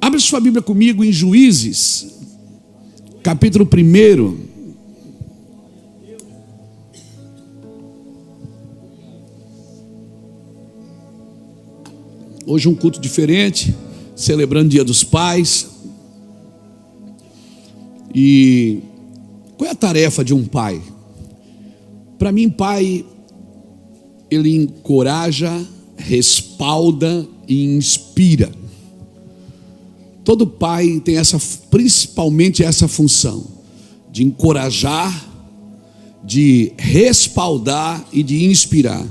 Abre sua Bíblia comigo em Juízes, capítulo 1. Hoje um culto diferente, celebrando o Dia dos Pais. E qual é a tarefa de um pai? Para mim, pai, ele encoraja, respalda e inspira. Todo pai tem principalmente essa função de encorajar, de respaldar e de inspirar.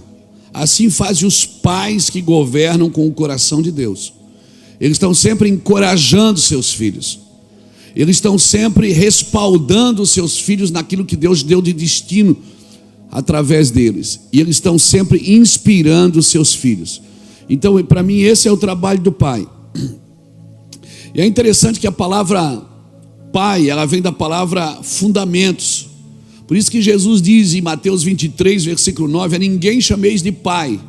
Assim fazem os pais que governam com o coração de Deus. Eles estão sempre encorajando seus filhos. Eles estão sempre respaldando os seus filhos naquilo que Deus deu de destino através deles. E eles estão sempre inspirando os seus filhos. Então, para mim, esse é o trabalho do pai. E é interessante que a palavra pai, ela vem da palavra fundamentos. Por isso que Jesus diz em Mateus 23, versículo 9, a ninguém chameis de pai.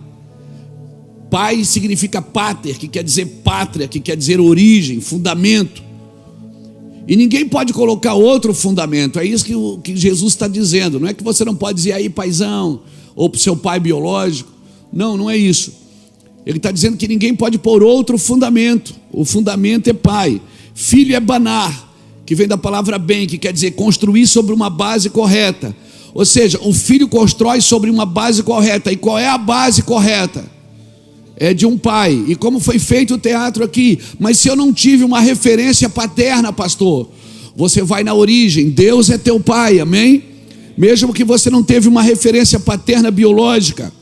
Pai significa pater, que quer dizer pátria, que quer dizer origem, fundamento. E ninguém pode colocar outro fundamento. É isso que Jesus está dizendo. Não é que você não pode dizer aí paizão, ou para o seu pai biológico. Não, não é isso. Ele está dizendo que ninguém pode pôr outro fundamento. O fundamento é pai. Filho é banar, que vem da palavra bem, que quer dizer construir sobre uma base correta. Ou seja, o filho constrói sobre uma base correta. E qual é a base correta? É de um pai. E como foi feito o teatro aqui? Mas se eu não tive uma referência paterna, pastor, você vai na origem. Deus é teu pai, amém? Mesmo que você não teve uma referência paterna biológica.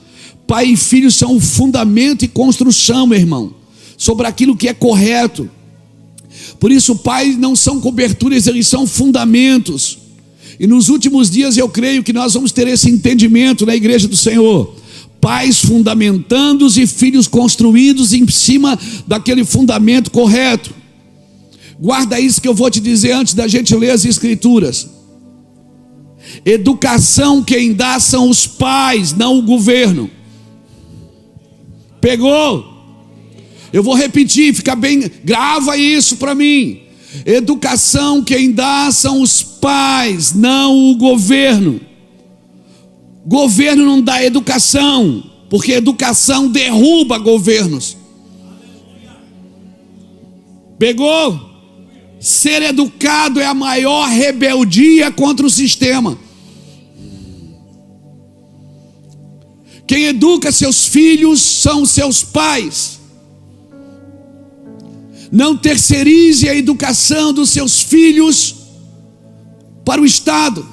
Pai e filho são o fundamento e construção, meu irmão, sobre aquilo que é correto. Por isso, pais não são coberturas, eles são fundamentos. E nos últimos dias eu creio que nós vamos ter esse entendimento na igreja do Senhor. Pais fundamentandos e filhos construídos em cima daquele fundamento correto. Guarda isso que eu vou te dizer antes da gente ler as escrituras. Educação quem dá são os pais, não o governo. Pegou? Eu vou repetir, fica bem, grava isso para mim. Educação quem dá são os pais, não o governo. Governo não dá educação, porque educação derruba governos. Pegou? Ser educado é a maior rebeldia contra o sistema. Quem educa seus filhos são seus pais. Não terceirize a educação dos seus filhos para o Estado.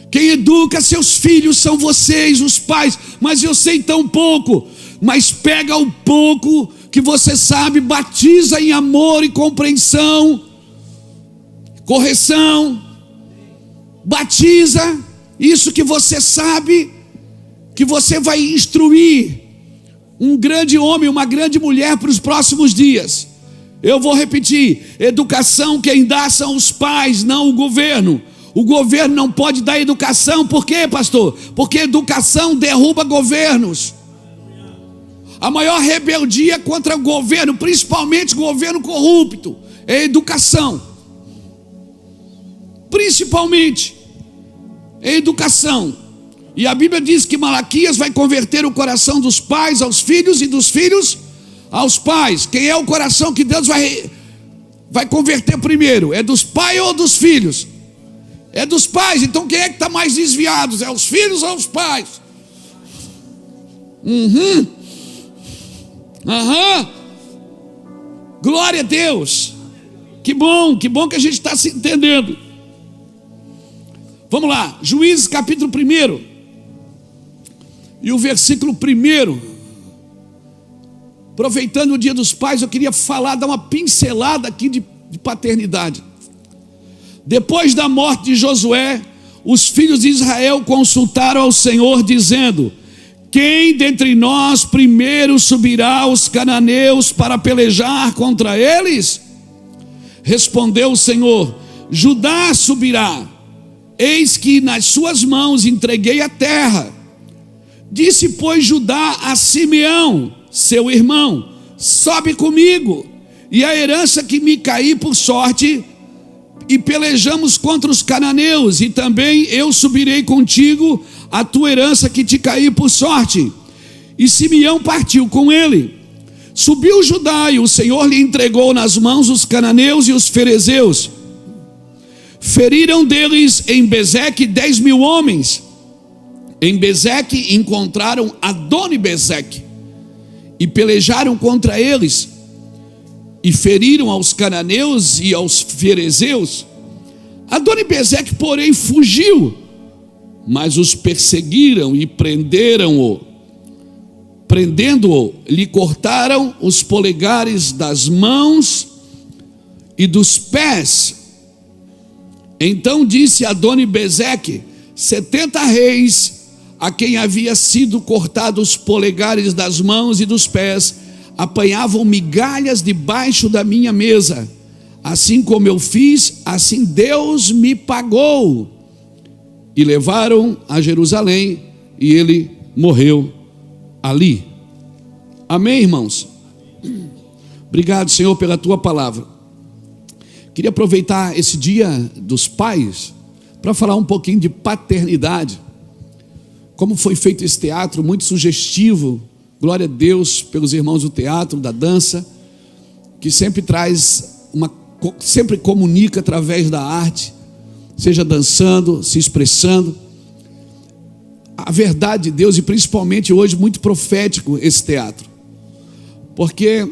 Quem educa seus filhos são vocês, os pais. Mas eu sei tão pouco. Mas pega o pouco que você sabe, batiza em amor e compreensão, correção. Batiza isso que você sabe, que você vai instruir um grande homem, uma grande mulher para os próximos dias. Eu vou repetir: educação quem dá são os pais, não o governo. O governo não pode dar educação. Por quê, pastor? Porque educação derruba governos. A maior rebeldia contra o governo, principalmente governo corrupto, é educação. Principalmente é educação. E a Bíblia diz que Malaquias vai converter o coração dos pais aos filhos e dos filhos aos pais. Quem é o coração que Deus vai converter primeiro? É dos pais ou dos filhos? É dos pais. Então quem é que está mais desviado? É os filhos ou os pais? Glória a Deus. Que bom que a gente está se entendendo. Vamos lá, Juízes capítulo 1 e o versículo 1. Aproveitando o Dia dos Pais, eu queria dar uma pincelada aqui de paternidade. Depois da morte de Josué, os filhos de Israel consultaram ao Senhor, dizendo: quem dentre nós primeiro subirá aos cananeus para pelejar contra eles? Respondeu o Senhor: Judá subirá, eis que nas suas mãos entreguei a terra. Disse, pois, Judá a Simeão, seu irmão: sobe comigo, e a herança que me caí por sorte, e pelejamos contra os cananeus, e também eu subirei contigo a tua herança que te caí por sorte. E Simeão partiu com ele. Subiu Judá, e o Senhor lhe entregou nas mãos os cananeus e os ferezeus. Feriram deles em Bezeque 10.000 homens. Em Bezeque encontraram Adoni-Bezeque, e pelejaram contra eles, e feriram aos cananeus e aos ferezeus. Adoni-Bezeque, porém, fugiu, mas os perseguiram e prenderam-o. Prendendo-o, lhe cortaram os polegares das mãos e dos pés. Então disse Adoni-Bezeque: 70 reis, a quem havia sido cortado os polegares das mãos e dos pés, apanhavam migalhas debaixo da minha mesa. Assim como eu fiz, assim Deus me pagou. E levaram a Jerusalém, e ele morreu ali. Amém, irmãos? Obrigado, Senhor, pela tua palavra. Queria aproveitar esse dia dos pais para falar um pouquinho de paternidade. Como foi feito esse teatro, muito sugestivo. Glória a Deus pelos irmãos do teatro, da dança, que sempre sempre comunica através da arte, seja dançando, se expressando. A verdade de Deus, e principalmente hoje muito profético esse teatro. Porque,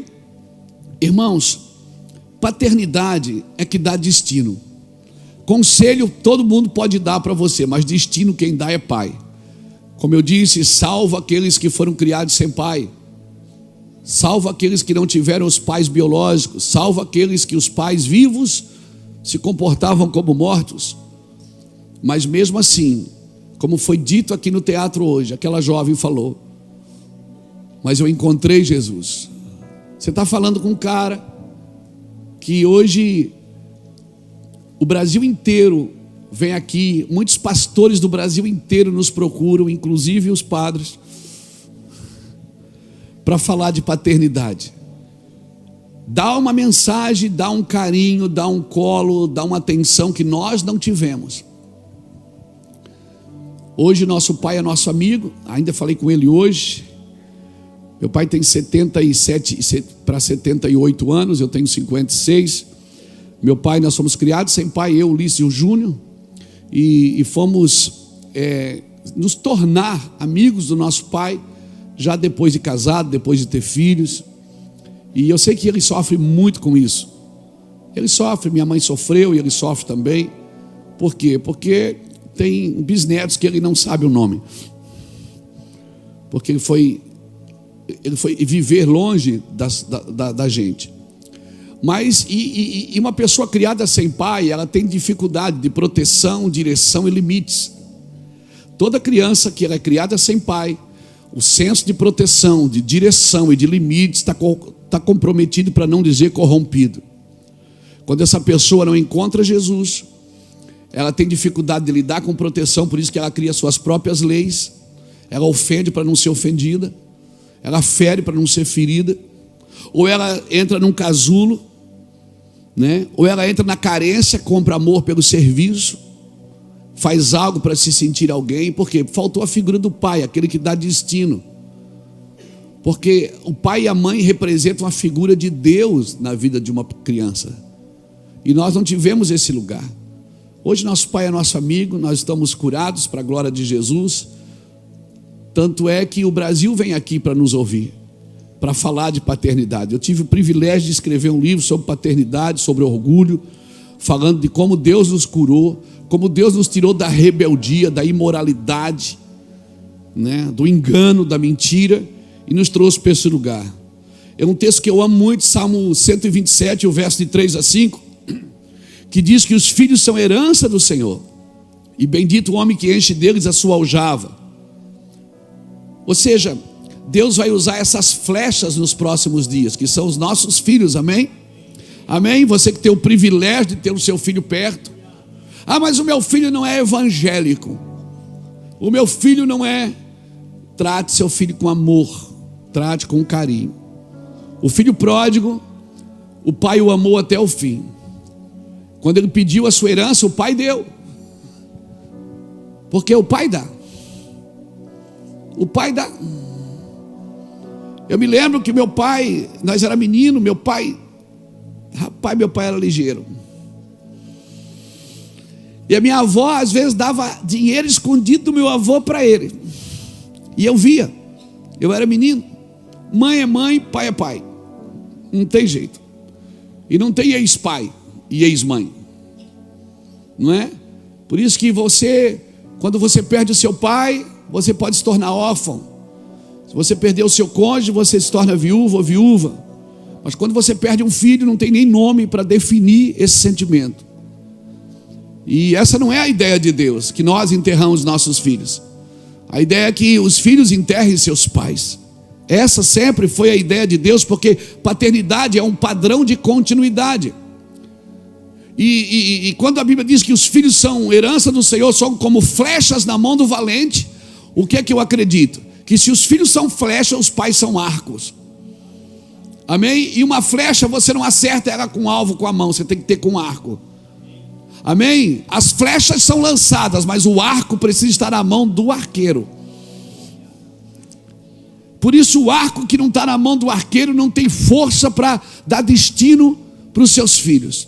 irmãos, paternidade é que dá destino. Conselho todo mundo pode dar para você, mas destino quem dá é pai. Como eu disse, salva aqueles que foram criados sem pai. Salva aqueles que não tiveram os pais biológicos. Salva aqueles que os pais vivos se comportavam como mortos. Mas mesmo assim, como foi dito aqui no teatro hoje, aquela jovem falou: mas eu encontrei Jesus. Você está falando com um cara que hoje o Brasil inteiro vem aqui, muitos pastores do Brasil inteiro nos procuram, inclusive os padres, para falar de paternidade. Dá uma mensagem, dá um carinho, dá um colo, dá uma atenção que nós não tivemos. Hoje nosso pai é nosso amigo, ainda falei com ele hoje. Meu pai tem 77 para 78 anos, eu tenho 56. Meu pai, nós fomos criados sem pai, eu, Ulisses e o Júnior, e fomos nos tornar amigos do nosso pai, já depois de casado, depois de ter filhos. E eu sei que ele sofre muito com isso. Ele sofre, minha mãe sofreu e ele sofre também. Por quê? Porque tem bisnetos que ele não sabe o nome. Porque ele foi viver longe da gente. Mas e uma pessoa criada sem pai, ela tem dificuldade de proteção, direção e limites. Toda criança que é criada sem pai, o senso de proteção, de direção e de limites está comprometido, para não dizer corrompido. Quando essa pessoa não encontra Jesus, ela tem dificuldade de lidar com proteção, por isso que ela cria suas próprias leis. Ela ofende para não ser ofendida, ela fere para não ser ferida, ou ela entra num casulo, né? Ou ela entra na carência, compra amor pelo serviço, faz algo para se sentir alguém, porque faltou a figura do pai, aquele que dá destino. Porque o pai e a mãe representam a figura de Deus na vida de uma criança, e nós não tivemos esse lugar. Hoje nosso pai é nosso amigo, nós estamos curados para a glória de Jesus. Tanto é que o Brasil vem aqui para nos ouvir, para falar de paternidade. Eu tive o privilégio de escrever um livro sobre paternidade, sobre orgulho, falando de como Deus nos curou, como Deus nos tirou da rebeldia, da imoralidade, né, do engano, da mentira, e nos trouxe para esse lugar. É um texto que eu amo muito, Salmo 127, o verso de 3 a 5, que diz que os filhos são herança do Senhor, e bendito o homem que enche deles a sua aljava. Ou seja, Deus vai usar essas flechas nos próximos dias, que são os nossos filhos, amém? Amém? Você que tem o privilégio de ter o seu filho perto. Ah, mas o meu filho não é evangélico. O meu filho não é. Trate seu filho com amor, trate com carinho. O filho pródigo, o pai o amou até o fim. Quando ele pediu a sua herança, o pai deu. Porque o pai dá. O pai dá. Eu me lembro que meu pai, nós era menino, meu pai era ligeiro. E a minha avó às vezes dava dinheiro escondido do meu avô para ele. E eu via. Eu era menino. Mãe é mãe, pai é pai. Não tem jeito. E não tem ex-pai e ex-mãe. Não é? Por isso que quando você perde o seu pai, você pode se tornar órfão. Se você perder o seu cônjuge, você se torna viúvo ou viúva. Mas quando você perde um filho, não tem nem nome para definir esse sentimento. E essa não é a ideia de Deus, que nós enterramos nossos filhos. A ideia é que os filhos enterrem seus pais. Essa sempre foi a ideia de Deus, porque paternidade é um padrão de continuidade. E quando a Bíblia diz que os filhos são herança do Senhor, são como flechas na mão do valente, o que é que eu acredito? Que se os filhos são flechas, os pais são arcos. Amém? E uma flecha você não acerta ela com alvo com a mão, você tem que ter com arco. Amém? As flechas são lançadas, mas o arco precisa estar na mão do arqueiro. Por isso o arco que não está na mão do arqueiro não tem força para dar destino para os seus filhos.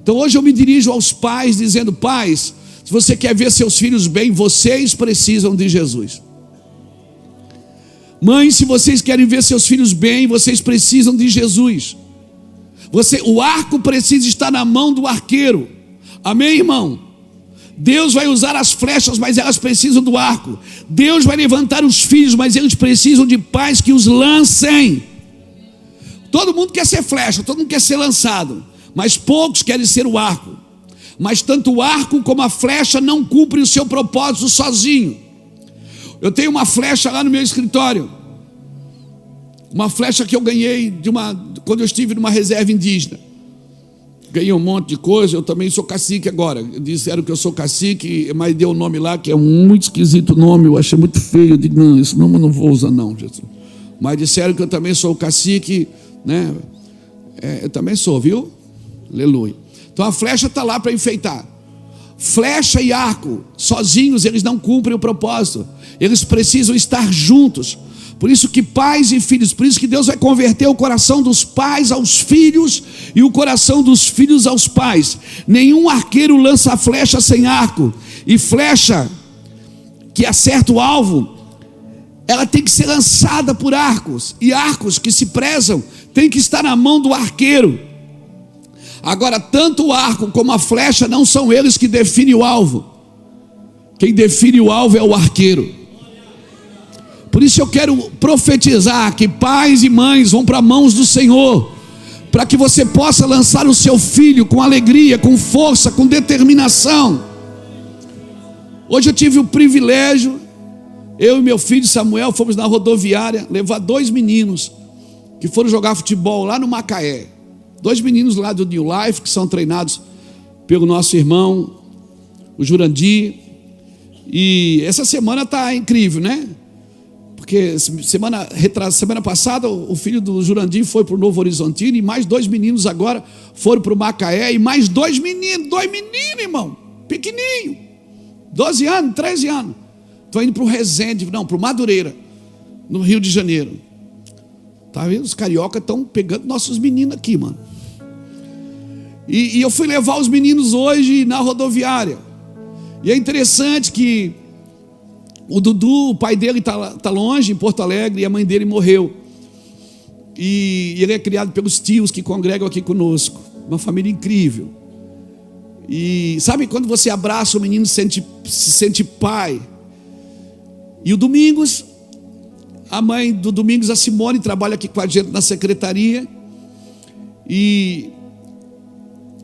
Então hoje eu me dirijo aos pais dizendo: pais, se você quer ver seus filhos bem, vocês precisam de Jesus. Mães, se vocês querem ver seus filhos bem, vocês precisam de Jesus. O arco precisa estar na mão do arqueiro. Amém, irmão? Deus vai usar as flechas, mas elas precisam do arco. Deus vai levantar os filhos, mas eles precisam de pais que os lancem. Todo mundo quer ser flecha, todo mundo quer ser lançado, mas poucos querem ser o arco. Mas tanto o arco como a flecha não cumprem o seu propósito sozinho. Eu tenho uma flecha lá no meu escritório. Uma flecha que eu ganhei quando eu estive numa reserva indígena. Ganhei um monte de coisa, eu também sou cacique agora. Disseram que eu sou cacique, mas deu um nome lá que é um muito esquisito nome, eu achei muito feio. Eu digo: não, esse nome eu não vou usar não, Jesus. Mas disseram que eu também sou cacique, né? Eu também sou, viu? Aleluia. Então a flecha está lá para enfeitar. Flecha e arco, sozinhos eles não cumprem o propósito. Eles precisam estar juntos. Por isso que pais e filhos, por isso que Deus vai converter o coração dos pais aos filhos e o coração dos filhos aos pais. Nenhum arqueiro lança a flecha sem arco. E flecha que acerta o alvo, ela tem que ser lançada por arcos. E arcos que se prezam tem que estar na mão do arqueiro. Agora, tanto o arco como a flecha não são eles que definem o alvo. Quem define o alvo é o arqueiro. Por isso eu quero profetizar que pais e mães vão para mãos do Senhor, para que você possa lançar o seu filho com alegria, com força, com determinação. Hoje eu tive o privilégio, eu e meu filho Samuel fomos na rodoviária levar 2 meninos que foram jogar futebol lá no Macaé. 2 meninos lá do New Life, que são treinados pelo nosso irmão, o Jurandir. E essa semana está incrível, né? Porque semana passada o filho do Jurandir foi para o Novo Horizontino, e mais 2 meninos agora foram para o Macaé, e mais 2 meninos, irmão, pequenininho, 12 anos, 13 anos, estão indo para o Resende, não, para o Madureira, no Rio de Janeiro. Tá vendo? Os carioca estão pegando nossos meninos aqui, mano. E eu fui levar os meninos hoje na rodoviária, e é interessante que o Dudu, o pai dele está longe, em Porto Alegre, e a mãe dele morreu. E ele é criado pelos tios que congregam aqui conosco. Uma família incrível. E sabe quando você abraça o menino, se sente pai? E o Domingos, a mãe do Domingos, a Simone, trabalha aqui com a gente na secretaria. E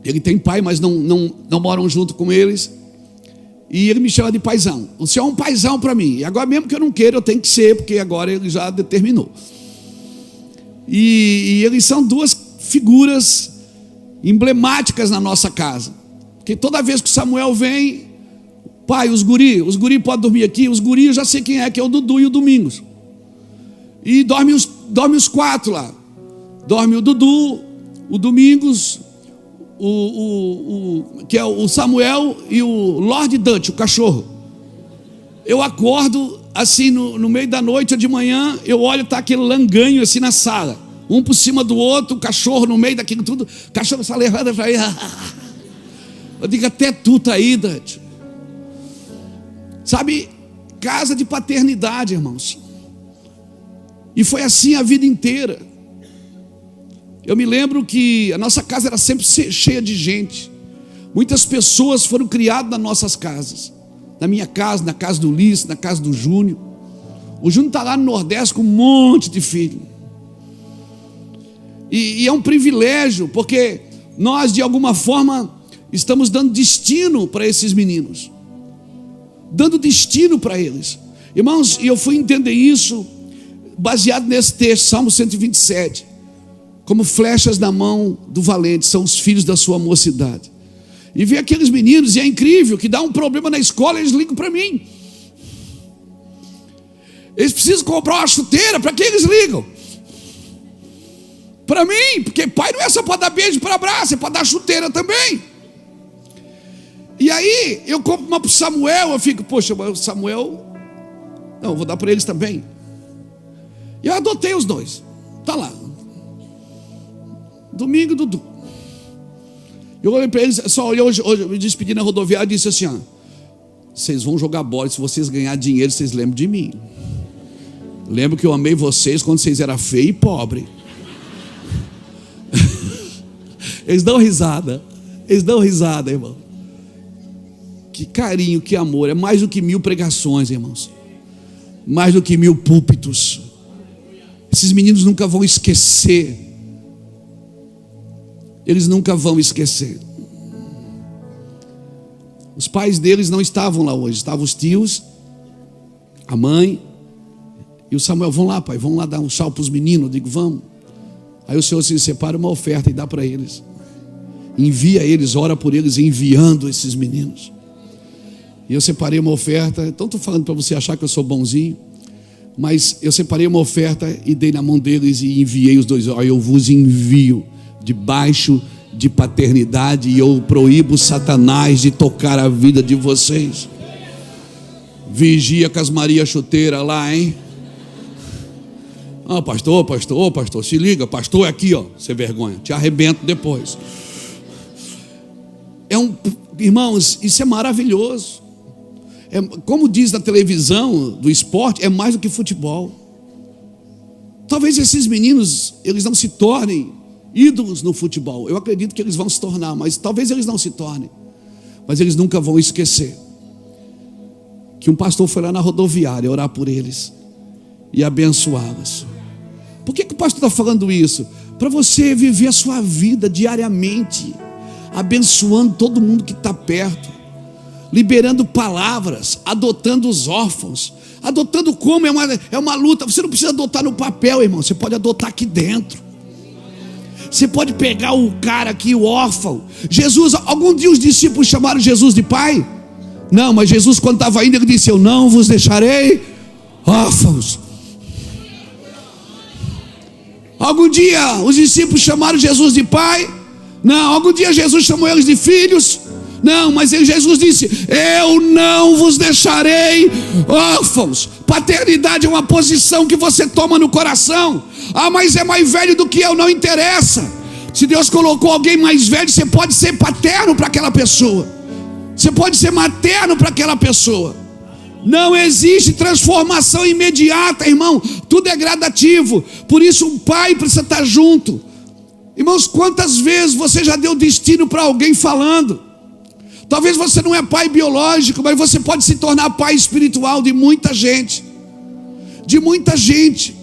ele tem pai, mas não moram junto com eles. E ele me chama de paizão. O senhor é um paizão para mim. E agora, mesmo que eu não queira, eu tenho que ser, porque agora ele já determinou. E eles são 2 figuras emblemáticas na nossa casa. Porque toda vez que o Samuel vem, pai, os guri podem dormir aqui. Os guri eu já sei quem é, que é o Dudu e o Domingos. E dorme os 4 lá. Dorme o Dudu, o Domingos, que é o Samuel e o Lord Dutch, o cachorro. Eu acordo assim no meio da noite ou de manhã, eu olho, tá aquele langanho assim na sala, um por cima do outro, o cachorro no meio daquilo tudo, o cachorro só levanta para aí. Eu digo, até tu tá aí, Dutch. Sabe, casa de paternidade, irmãos. E foi assim a vida inteira. Eu me lembro que a nossa casa era sempre cheia de gente. Muitas pessoas foram criadas nas nossas casas. Na minha casa, na casa do Ulisses, na casa do Júnior. O Júnior está lá no Nordeste com um monte de filho. E é um privilégio, porque nós de alguma forma estamos dando destino para esses meninos. Dando destino para eles. Irmãos, e eu fui entender isso baseado nesse texto, Salmo 127. Como flechas na mão do valente, são os filhos da sua mocidade. E ver aqueles meninos, e é incrível, que dá um problema na escola, eles ligam para mim. Eles precisam comprar uma chuteira, para que eles ligam? Para mim, porque pai não é só para dar beijo para abraço, é para dar chuteira também. E aí, eu compro uma para o Samuel, eu fico, poxa, o Samuel, não, eu vou dar para eles também. E eu adotei os dois, tá lá. Domingo, Dudu. Eu olhei para eles, só olhei hoje eu me despedi na rodoviária e disse assim, ó, vocês vão jogar bola, se vocês ganharem dinheiro, vocês lembram de mim. Lembro que eu amei vocês quando vocês eram feios e pobres. Eles dão risada, irmão. Que carinho, que amor, é mais do que 1000 pregações, irmãos. Mais do que 1000 púlpitos. Esses meninos nunca vão esquecer. Eles nunca vão esquecer. Os pais deles não estavam lá hoje. Estavam os tios, a mãe e o Samuel. Vão lá, pai, vão lá dar um chau para os meninos. Eu digo, vamos. Aí o Senhor se separa uma oferta e dá para eles. Envia eles, ora por eles, enviando esses meninos. E eu separei uma oferta. Então estou falando para você achar que eu sou bonzinho. Mas eu separei uma oferta e dei na mão deles e enviei os dois. Olha, eu vos envio debaixo de paternidade, e eu proíbo Satanás de tocar a vida de vocês. Vigia com as Maria Chuteira lá, hein? Ah, pastor, se liga, pastor é aqui, ó, sem vergonha, te arrebento depois. Irmãos, isso é maravilhoso. Como diz na televisão do esporte, é mais do que futebol. Talvez esses meninos, eles não se tornem ídolos no futebol. Eu acredito que eles vão se tornar, mas talvez eles não se tornem. Mas eles nunca vão esquecer que um pastor foi lá na rodoviária orar por eles e abençoá-los. Por que o pastor está falando isso? Para você viver a sua vida diariamente, abençoando todo mundo que está perto, liberando palavras, adotando os órfãos. Adotando como? É uma luta. Você não precisa adotar no papel, irmão. Você pode adotar aqui dentro. Você pode pegar o cara aqui, o órfão. Jesus, algum dia os discípulos chamaram Jesus de pai? Não, mas Jesus, quando estava indo, ele disse, eu não vos deixarei órfãos. Algum dia os discípulos chamaram Jesus de pai? Não. Algum dia Jesus chamou eles de filhos? Não, mas Jesus disse, eu não vos deixarei órfãos. Paternidade é uma posição que você toma no coração. Ah, mas é mais velho do que eu, não interessa. Se Deus colocou alguém mais velho, você pode ser paterno para aquela pessoa. Você pode ser materno para aquela pessoa. Não existe transformação imediata, irmão. Tudo é gradativo. Por isso um pai precisa estar junto. Irmãos, quantas vezes você já deu destino para alguém falando? Talvez você não é pai biológico, mas você pode se tornar pai espiritual de muita gente. De muita gente.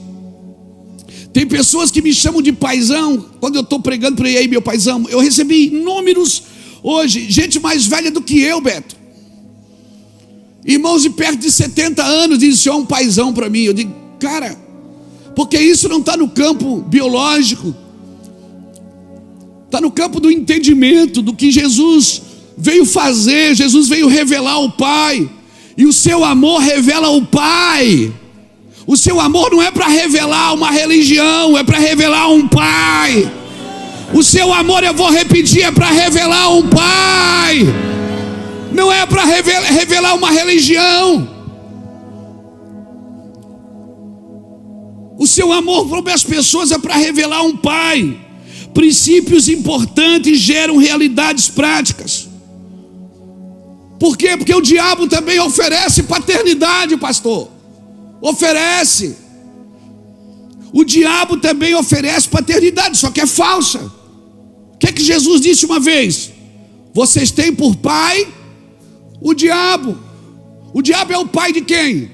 Tem pessoas que me chamam de paizão. Quando eu estou pregando para aí, meu paizão, eu recebi inúmeros hoje, gente mais velha do que eu, Beto. Irmãos de perto de 70 anos dizem, senhor, um paizão para mim. Eu digo, cara, porque isso não está no campo biológico. Está no campo do entendimento, do que Jesus veio fazer. Jesus veio revelar o Pai. E o seu amor revela o Pai. O seu amor não é para revelar uma religião, é para revelar um Pai. O seu amor, eu vou repetir, é para revelar um pai. Não é para revelar uma religião. O seu amor para as pessoas é para revelar um pai. Princípios importantes geram realidades práticas. Por quê? Porque o diabo também oferece paternidade, pastor. Oferece. O diabo também oferece paternidade, só que é falsa. O que é que Jesus disse uma vez? Vocês têm por pai o diabo. O diabo é o pai de quem?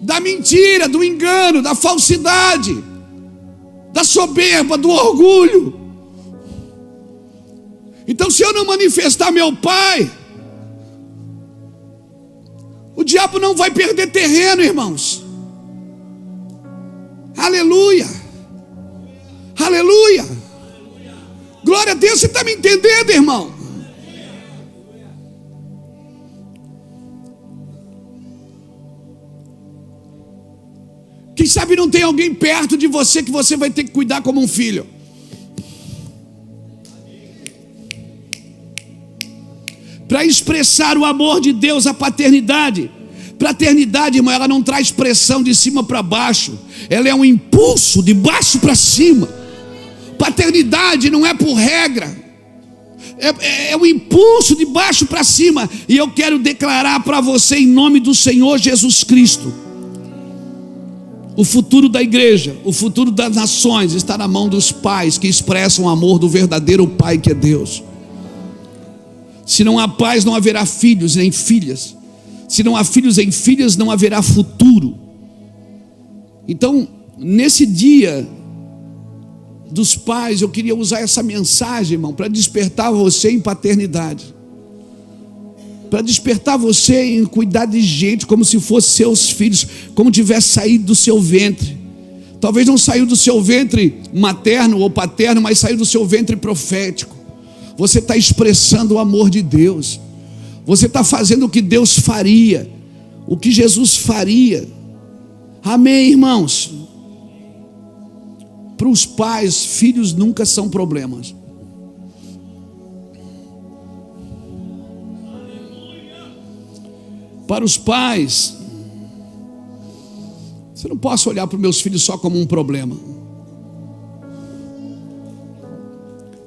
Da mentira, do engano, da falsidade, da soberba, do orgulho. Então, se eu não manifestar meu pai, o diabo não vai perder terreno, irmãos. Aleluia. Aleluia. Glória a Deus, você está me entendendo, irmão? Quem sabe não tem alguém perto de você que você vai ter que cuidar como um filho. Para expressar o amor de Deus, a paternidade. Paternidade, irmão, ela não traz pressão de cima para baixo. Ela é um impulso de baixo para cima. Paternidade não é por regra. É um impulso de baixo para cima. E eu quero declarar para você, em nome do Senhor Jesus Cristo, o futuro da igreja, o futuro das nações está na mão dos pais que expressam o amor do verdadeiro Pai que é Deus. Se não há pais, não haverá filhos nem filhas. Se não há filhos nem filhas, não haverá futuro. Então, nesse dia dos pais, eu queria usar essa mensagem, irmão, para despertar você em paternidade, para despertar você em cuidar de gente como se fossem seus filhos, como tivesse saído do seu ventre. Talvez não saiu do seu ventre materno ou paterno, mas saiu do seu ventre profético. Você está expressando o amor de Deus. Você está fazendo o que Deus faria, o que Jesus faria. Amém, irmãos? Para os pais, filhos nunca são problemas. Para os pais, você não pode olhar para os meus filhos só como um problema.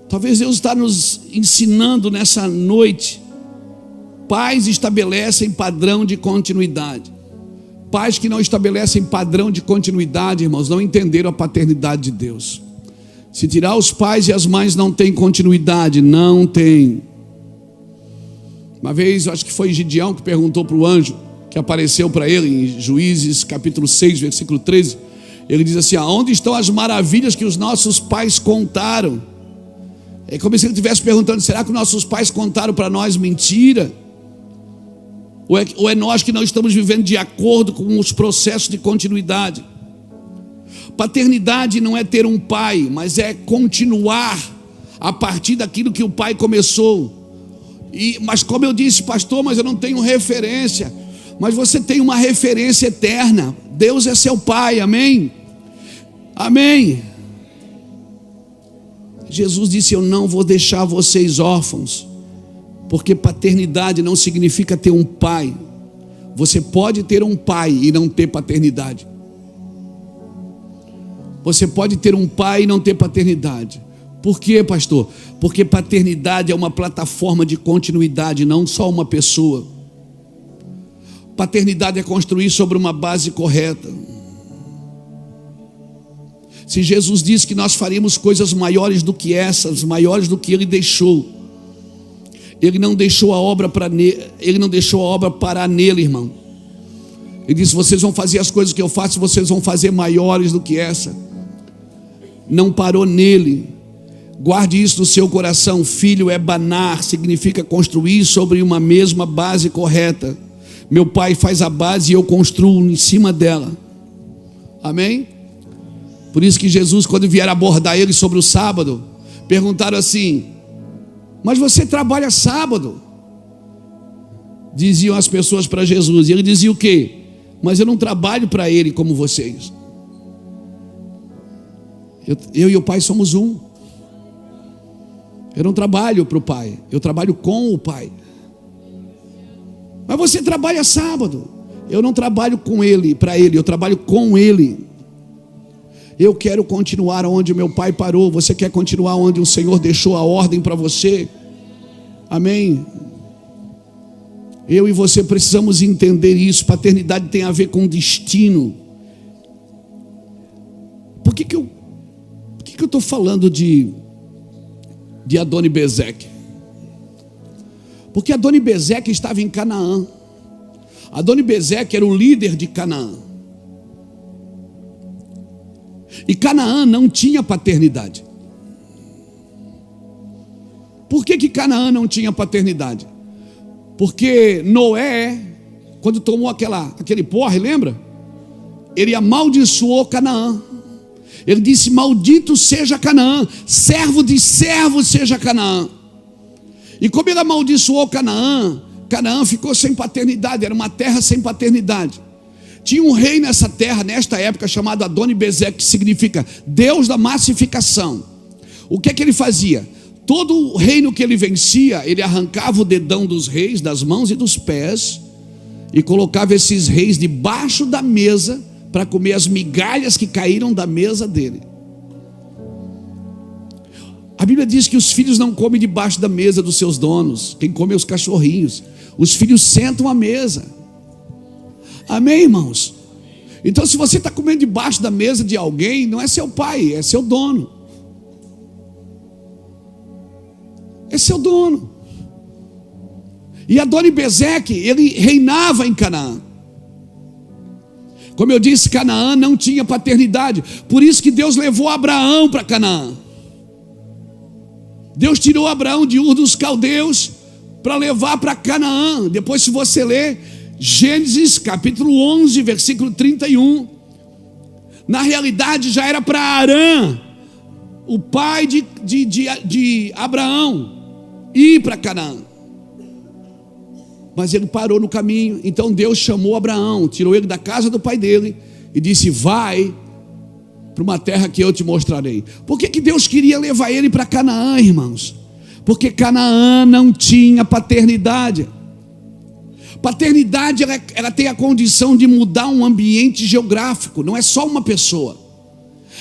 Talvez Deus está nos ensinando nessa noite. Pais estabelecem padrão de continuidade. Pais que não estabelecem padrão de continuidade, irmãos, não entenderam a paternidade de Deus. Se tirar os pais e as mães, não tem continuidade, não tem. Uma vez, acho que foi Gideão que perguntou para o anjo que apareceu para ele em Juízes capítulo 6, versículo 13. Ele diz assim: aonde estão as maravilhas que os nossos pais contaram? É como se ele estivesse perguntando: será que nossos pais contaram para nós mentira? Ou é nós que não estamos vivendo de acordo com os processos de continuidade? Paternidade não é ter um pai, mas é continuar a partir daquilo que o pai começou. Mas como eu disse, pastor, mas eu não tenho referência. Mas você tem uma referência eterna. Deus é seu pai, amém? Amém. Jesus disse: eu não vou deixar vocês órfãos. Porque paternidade não significa ter um pai. Você pode ter um pai e não ter paternidade. Você pode ter um pai e não ter paternidade. Por quê, pastor? Porque paternidade é uma plataforma de continuidade, não só uma pessoa. Paternidade é construir sobre uma base correta. Se Jesus disse que nós faríamos coisas maiores do que essas, maiores do que Ele deixou, Ele não deixou a obra parar nele, irmão. Ele disse: vocês vão fazer as coisas que eu faço, vocês vão fazer maiores do que essa. Não parou nele. Guarde isso no seu coração. Filho é banar, significa construir sobre uma mesma base correta. Meu pai faz a base e eu construo em cima dela. Amém? Por isso que Jesus, quando vier abordar ele sobre o sábado, perguntaram assim: mas você trabalha sábado? Diziam as pessoas para Jesus. E ele dizia o quê? Mas eu não trabalho para ele como vocês. Eu e o Pai somos um. Eu não trabalho para o Pai, eu trabalho com o Pai. Mas você trabalha sábado. Eu não trabalho com Ele, para Ele, eu trabalho com Ele. Eu quero continuar onde o meu pai parou. Você quer continuar onde o Senhor deixou a ordem para você? Amém? Eu e você precisamos entender isso. Paternidade tem a ver com destino. Por que eu estou falando de Adoni-Bezeque? Porque Adoni-Bezeque estava em Canaã. Adoni-Bezeque era o líder de Canaã. E Canaã não tinha paternidade. Por que Canaã não tinha paternidade? Porque Noé, quando tomou aquele porre, lembra? Ele amaldiçoou Canaã. Ele disse: maldito seja Canaã, servo de servo seja Canaã. E como ele amaldiçoou Canaã, Canaã ficou sem paternidade, era uma terra sem paternidade. Tinha um rei nessa terra, nesta época, chamado Adoni-Bezeque, que significa Deus da massificação. O que ele fazia? Todo reino que ele vencia, ele arrancava o dedão dos reis, das mãos e dos pés, e colocava esses reis debaixo da mesa, para comer as migalhas que caíram da mesa dele. A Bíblia diz que os filhos não comem debaixo da mesa dos seus donos. Quem come é os cachorrinhos. Os filhos sentam à mesa. Amém, irmãos? Então, se você está comendo debaixo da mesa de alguém, não é seu pai, é seu dono. É seu dono. E Adoni-Bezeque, ele reinava em Canaã. Como eu disse, Canaã não tinha paternidade. Por isso que Deus levou Abraão para Canaã. Deus tirou Abraão de Ur dos Caldeus para levar para Canaã. Depois, se você ler Gênesis capítulo 11, versículo 31, na realidade já era para Arã, o pai de Abraão, ir para Canaã. Mas ele parou no caminho. Então Deus chamou Abraão, tirou ele da casa do pai dele e disse: vai para uma terra que eu te mostrarei. Por que Deus queria levar ele para Canaã, irmãos? Porque Canaã não tinha paternidade. Paternidade, ela tem a condição de mudar um ambiente geográfico. Não é só uma pessoa.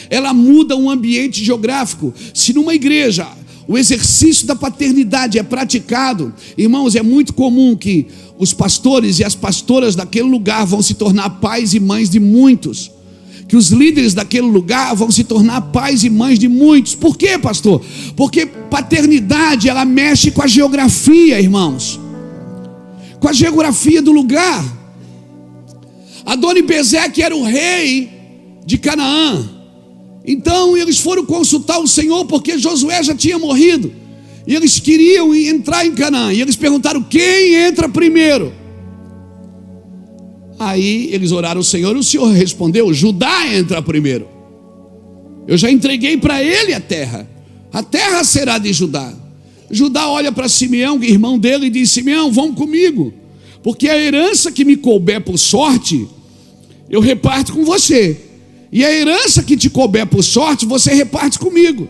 Ela muda um ambiente geográfico. Se numa igreja o exercício da paternidade é praticado, irmãos, é muito comum que os pastores e as pastoras daquele lugar vão se tornar pais e mães de muitos. Que os líderes daquele lugar vão se tornar pais e mães de muitos. Por quê, pastor? Porque paternidade, ela mexe com a geografia, irmãos. Com a geografia do lugar. Adoni-Bezeque era o rei de Canaã. Então eles foram consultar o Senhor, porque Josué já tinha morrido, e eles queriam entrar em Canaã, e eles perguntaram: quem entra primeiro? Aí eles oraram ao Senhor, e o Senhor respondeu: Judá entra primeiro. Eu já entreguei para ele a terra será de Judá. Judá olha para Simeão, irmão dele, e diz: Simeão, vão comigo, porque a herança que me couber por sorte, eu reparto com você. E a herança que te couber por sorte, você reparte comigo.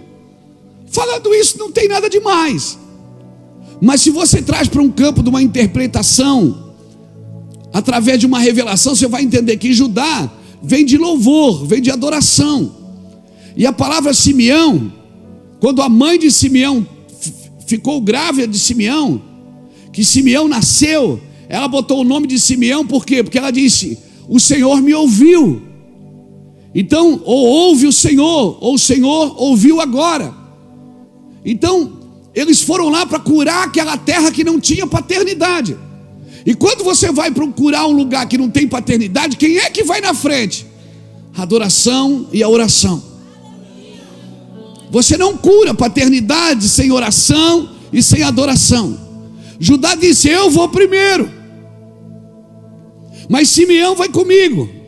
Falando isso, não tem nada demais. Mas se você traz para um campo de uma interpretação, através de uma revelação, você vai entender que Judá vem de louvor, vem de adoração. E a palavra Simeão, quando a mãe de Simeão ficou grávida de Simeão, que Simeão nasceu, ela botou o nome de Simeão, por quê? Porque ela disse: o Senhor me ouviu. Então, ou ouve o Senhor, ou o Senhor ouviu agora. Então, eles foram lá para curar aquela terra que não tinha paternidade. E quando você vai procurar um lugar que não tem paternidade, quem é que vai na frente? A adoração e a oração. Você não cura paternidade sem oração e sem adoração. Judá disse: eu vou primeiro, mas Simeão vai comigo.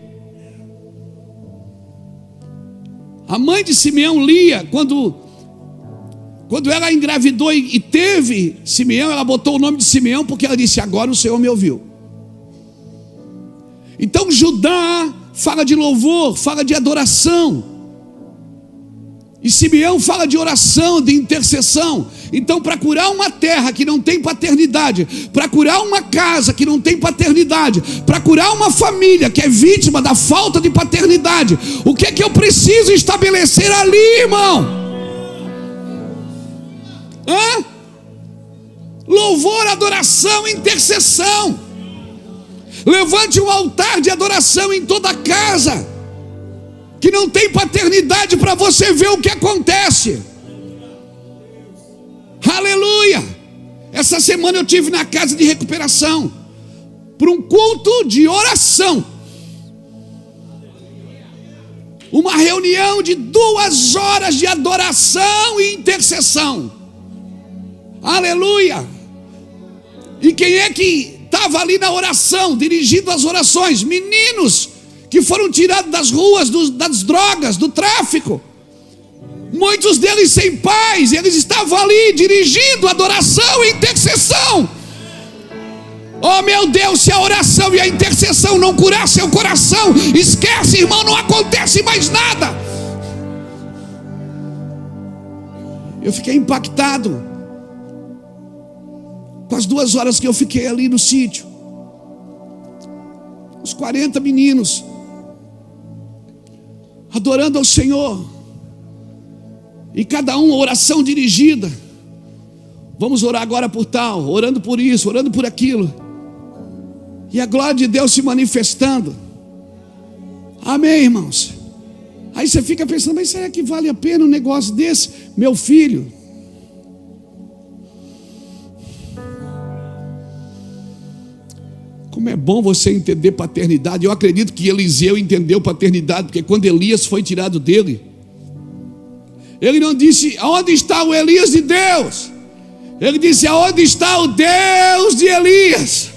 A mãe de Simeão, Lia, quando ela engravidou e teve Simeão, ela botou o nome de Simeão, porque ela disse: agora o Senhor me ouviu. Então Judá fala de louvor, fala de adoração. E Simeão fala de oração, de intercessão. Então, para curar uma terra que não tem paternidade, para curar uma casa que não tem paternidade, para curar uma família que é vítima da falta de paternidade, o que é que eu preciso estabelecer ali, irmão? Louvor, adoração, intercessão. Levante um altar de adoração em toda a casa que não tem paternidade, para você ver o que acontece. Aleluia. Essa semana eu tive na casa de recuperação para um culto de oração, uma reunião de 2 horas de adoração e intercessão. Aleluia. E quem é que estava ali na oração, dirigindo as orações? Meninos que foram tirados das ruas, das drogas, do tráfico. Muitos deles sem pais, eles estavam ali dirigindo adoração e intercessão. Oh meu Deus, se a oração e a intercessão não curar seu coração, esquece, irmão, não acontece mais nada. Eu fiquei impactado com as 2 horas que eu fiquei ali no sítio. Os 40 meninos adorando ao Senhor, e cada um oração dirigida. Vamos orar agora por tal, orando por isso, orando por aquilo, e a glória de Deus se manifestando. Amém, irmãos? Aí você fica pensando, mas será que vale a pena um negócio desse? Meu filho, como é bom você entender paternidade. Eu acredito que Eliseu entendeu paternidade, porque quando Elias foi tirado dele, ele não disse: aonde está o Elias de Deus? Ele disse: aonde está o Deus de Elias?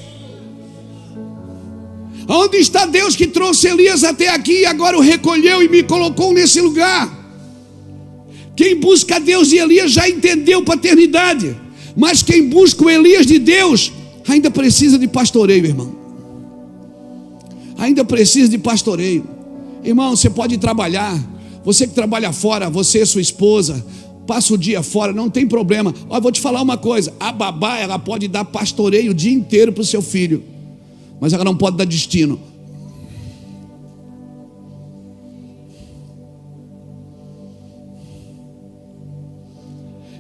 Aonde está Deus que trouxe Elias até aqui e agora o recolheu e me colocou nesse lugar? Quem busca Deus de Elias já entendeu paternidade, mas quem busca o Elias de Deus ainda precisa de pastoreio, irmão. Ainda precisa de pastoreio. Irmão, você pode trabalhar. Você que trabalha fora, você e sua esposa, passa o dia fora, não tem problema. Olha, vou te falar uma coisa: a babá, ela pode dar pastoreio o dia inteiro para o seu filho, mas ela não pode dar destino.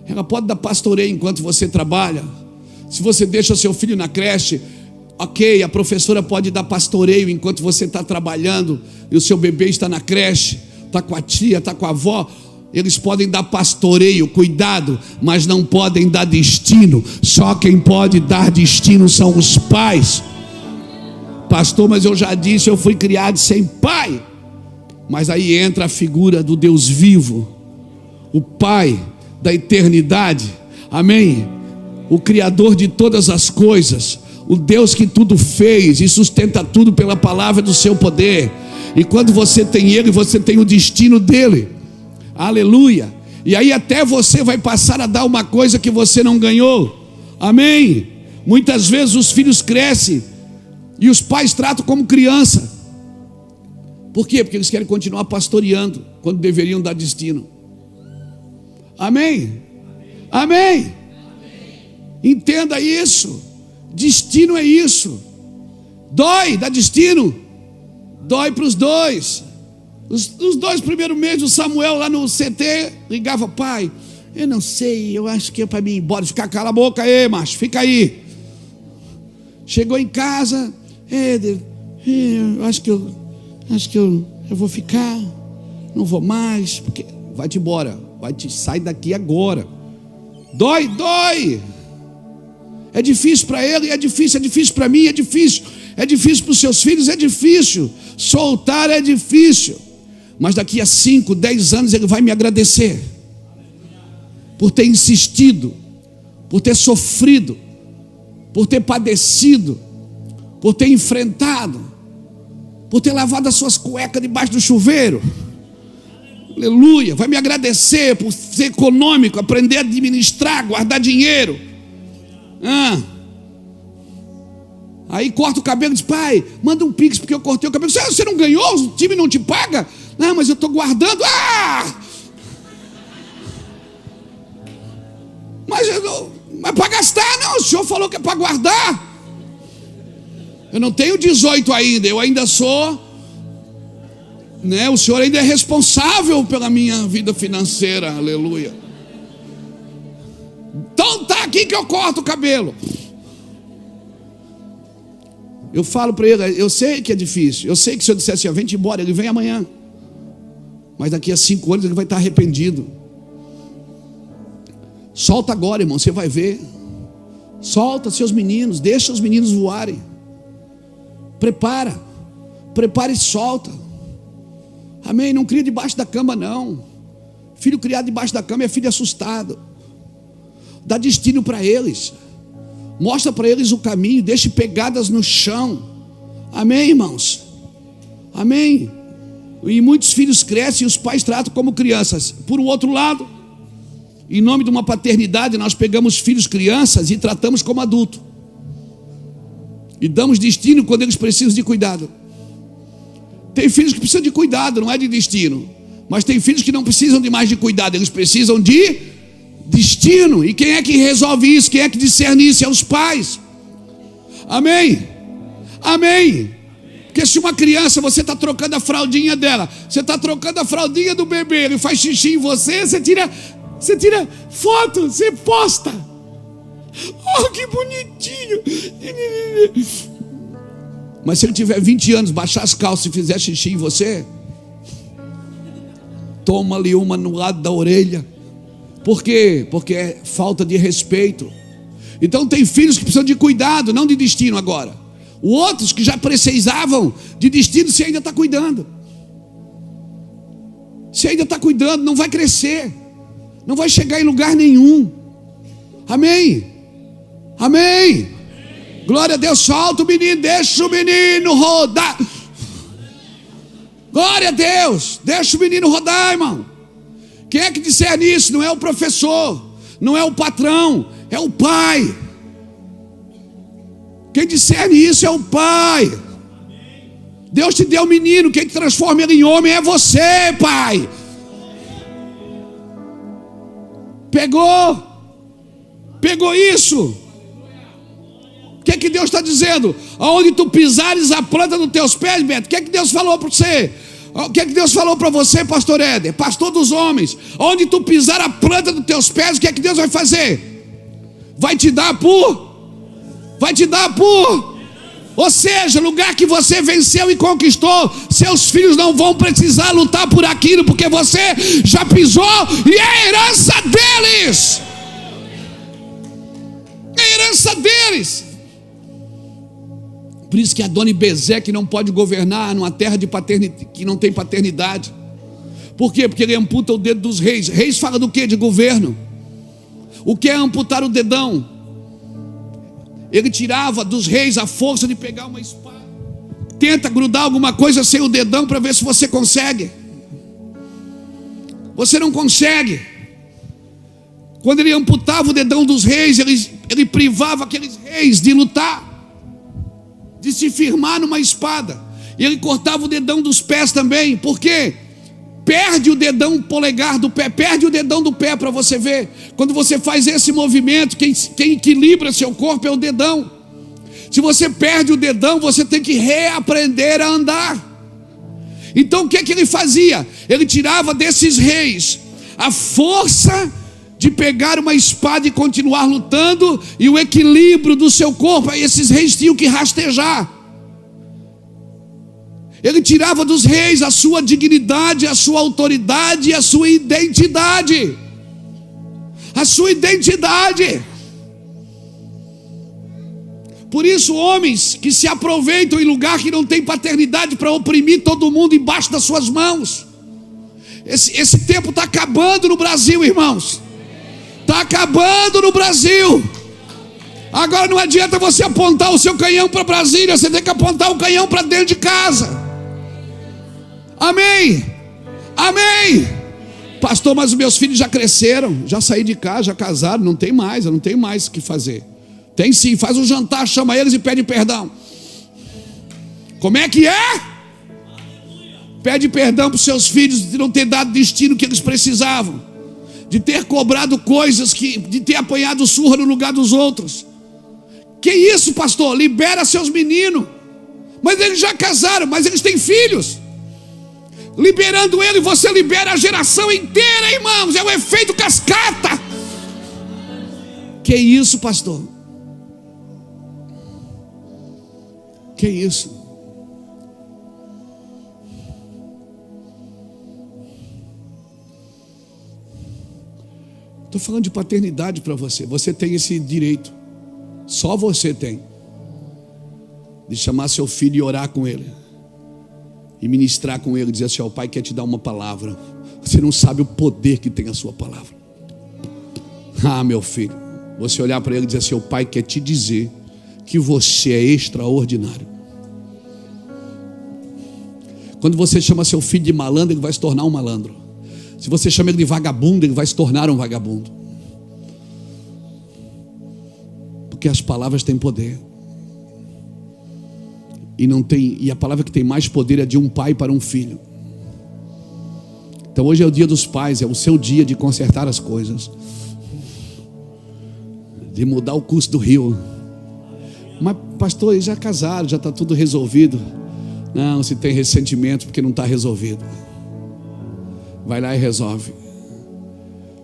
Ela pode dar pastoreio enquanto você trabalha. Se você deixa seu filho na creche, ok, a professora pode dar pastoreio enquanto você está trabalhando e o seu bebê está na creche, está com a tia, está com a avó. Eles podem dar pastoreio, cuidado, mas não podem dar destino. Só quem pode dar destino são os pais. Pastor, mas eu já disse, eu fui criado sem pai. Mas aí entra a figura do Deus vivo, o Pai da eternidade, amém? O Criador de todas as coisas, o Deus que tudo fez e sustenta tudo pela palavra do seu poder. E quando você tem Ele, você tem o destino dele. Aleluia. E aí até você vai passar a dar uma coisa que você não ganhou. Amém? Muitas vezes os filhos crescem e os pais tratam como criança. Por quê? Porque eles querem continuar pastoreando quando deveriam dar destino. Amém? Amém? Entenda isso. Destino é isso. Dói, dá destino. Dói para os dois. Os 2 primeiros meses, o Samuel lá no CT ligava: pai, eu não sei, eu acho que é para mim ir embora. Ficar, cala a boca aí, macho, fica aí. Chegou em casa: Éder, eu acho que eu vou ficar, não vou mais, porque vai-te embora, sai daqui agora. Dói, dói. É difícil para ele, é difícil para mim, é difícil para os seus filhos, é difícil. Soltar é difícil. Mas daqui a 5, 10 anos ele vai me agradecer por ter insistido, por ter sofrido, por ter padecido, por ter enfrentado, por ter lavado as suas cuecas debaixo do chuveiro. Aleluia. Vai me agradecer por ser econômico, aprender a administrar, guardar dinheiro. Aí corta o cabelo e diz: pai, manda um pix porque eu cortei o cabelo. Você não ganhou? O time não te paga? Não, mas eu estou guardando. Mas para gastar não, o senhor falou que é para guardar. Eu não tenho 18 ainda, eu ainda sou, né? O senhor ainda é responsável pela minha vida financeira, aleluia. Então tá aqui que eu corto o cabelo. Eu falo para ele, eu sei que é difícil, eu sei que se eu disser assim, vem embora, ele vem amanhã. Mas daqui a 5 anos ele vai estar arrependido. Solta agora, irmão, você vai ver. Solta seus meninos, deixa os meninos voarem. Prepara e solta. Amém? Não cria debaixo da cama não. Filho criado debaixo da cama é filho assustado. Dá destino para eles. Mostra para eles o caminho, deixe pegadas no chão. Amém, irmãos? Amém? E muitos filhos crescem e os pais tratam como crianças. Por um outro lado, em nome de uma paternidade, nós pegamos filhos crianças e tratamos como adulto. E damos destino quando eles precisam de cuidado. Tem filhos que precisam de cuidado, não é de destino. Mas tem filhos que não precisam de mais de cuidado, eles precisam de destino. E quem é que resolve isso? Quem é que discerne isso? É os pais. Amém? Amém? Porque se uma criança, você está trocando a fraldinha dela, você está trocando a fraldinha do bebê, ele faz xixi em você, você tira foto, você posta. Oh, que bonitinho. Mas se ele tiver 20 anos, baixar as calças e fizer xixi em você, toma-lhe uma no lado da orelha. Por quê? Porque é falta de respeito. Então tem filhos que precisam de cuidado, não de destino agora. Outros que já precisavam de destino, você ainda está cuidando. Você ainda está cuidando, não vai crescer, não vai chegar em lugar nenhum. Amém? Amém? Glória a Deus, solta o menino, deixa o menino rodar. Glória a Deus, deixa o menino rodar, irmão. Quem é que discerne isso? Não é o professor, não é o patrão, é o pai. Quem discerne isso é o pai. Deus te deu um menino, quem transforma ele em homem é você, pai. Pegou isso? O que é que Deus está dizendo? Aonde tu pisares a planta dos teus pés, Beto, o que é que Deus falou para você? O que é que Deus falou para você, pastor Éder, pastor dos homens? Onde tu pisar a planta dos teus pés, o que é que Deus vai fazer? Vai te dar por? Ou seja, lugar que você venceu e conquistou, seus filhos não vão precisar lutar por aquilo, porque você já pisou e é a herança deles. É a herança deles. Por isso que Adoni Bezeque não pode governar numa terra de que não tem paternidade. Por quê? Porque ele amputa o dedo dos reis. Reis fala do quê? De governo. O que é amputar o dedão? Ele tirava dos reis a força de pegar uma espada. Tenta grudar alguma coisa sem o dedão para ver se você consegue. Você não consegue. Quando ele amputava o dedão dos reis, ele privava aqueles reis de lutar, de se firmar numa espada. E ele cortava o dedão dos pés também. Por quê? Perde o dedão polegar do pé, perde o dedão do pé para você ver. Quando você faz esse movimento, quem equilibra seu corpo é o dedão. Se você perde o dedão, você tem que reaprender a andar. Então o que ele fazia? Ele tirava desses reis a força de pegar uma espada e continuar lutando, e o equilíbrio do seu corpo. Aí esses reis tinham que rastejar. Ele tirava dos reis a sua dignidade, a sua autoridade e a sua identidade. A sua identidade. Por isso, homens que se aproveitam em lugar que não tem paternidade para oprimir todo mundo embaixo das suas mãos. Esse tempo está acabando no Brasil, irmãos. Está acabando no Brasil. Agora não adianta você apontar o seu canhão para Brasília, você tem que apontar o canhão para dentro de casa. Amém? Amém? Pastor, mas os meus filhos já cresceram, já saí de casa, já casaram, não tem mais, eu não tenho mais o que fazer. Tem sim, faz um jantar, chama eles e pede perdão. Como é que é? Pede perdão para os seus filhos de não ter dado o destino que eles precisavam. de ter cobrado coisas, de ter apanhado surra no lugar dos outros. Que isso, pastor? Libera seus meninos. Mas eles já casaram, mas eles têm filhos. Liberando ele, você libera a geração inteira, irmãos. É o efeito cascata. Que isso, pastor? Que isso? Estou falando de paternidade para você. Você tem esse direito. Só você tem. De chamar seu filho e orar com ele. E ministrar com ele. Dizer assim: o pai quer te dar uma palavra. Você não sabe o poder que tem a sua palavra. Ah, meu filho. Você olhar para ele e dizer assim: o pai quer te dizer que você é extraordinário. Quando você chama seu filho de malandro, ele vai se tornar um malandro. Se você chama ele de vagabundo, ele vai se tornar um vagabundo. Porque as palavras têm poder. E a palavra que tem mais poder é de um pai para um filho. Então hoje é o dia dos pais, é o seu dia de consertar as coisas, de mudar o curso do rio. Mas pastor, eles já casaram, já está tudo resolvido. Não, se tem ressentimento porque não está resolvido. Vai lá e resolve.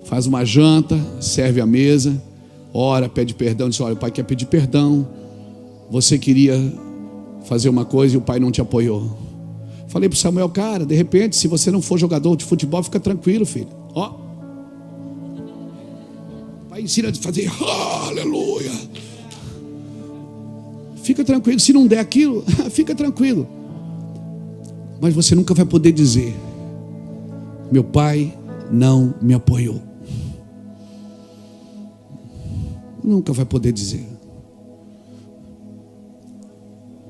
Faz uma janta, serve a mesa, ora, pede perdão, diz: olha, o pai quer pedir perdão. Você queria fazer uma coisa e o pai não te apoiou. Falei para o Samuel: cara, de repente, se você não for jogador de futebol, fica tranquilo, filho. Ó, o pai ensina a fazer aleluia. Fica tranquilo. Se não der aquilo, fica tranquilo. Mas você nunca vai poder dizer: meu pai não me apoiou. Nunca vai poder dizer.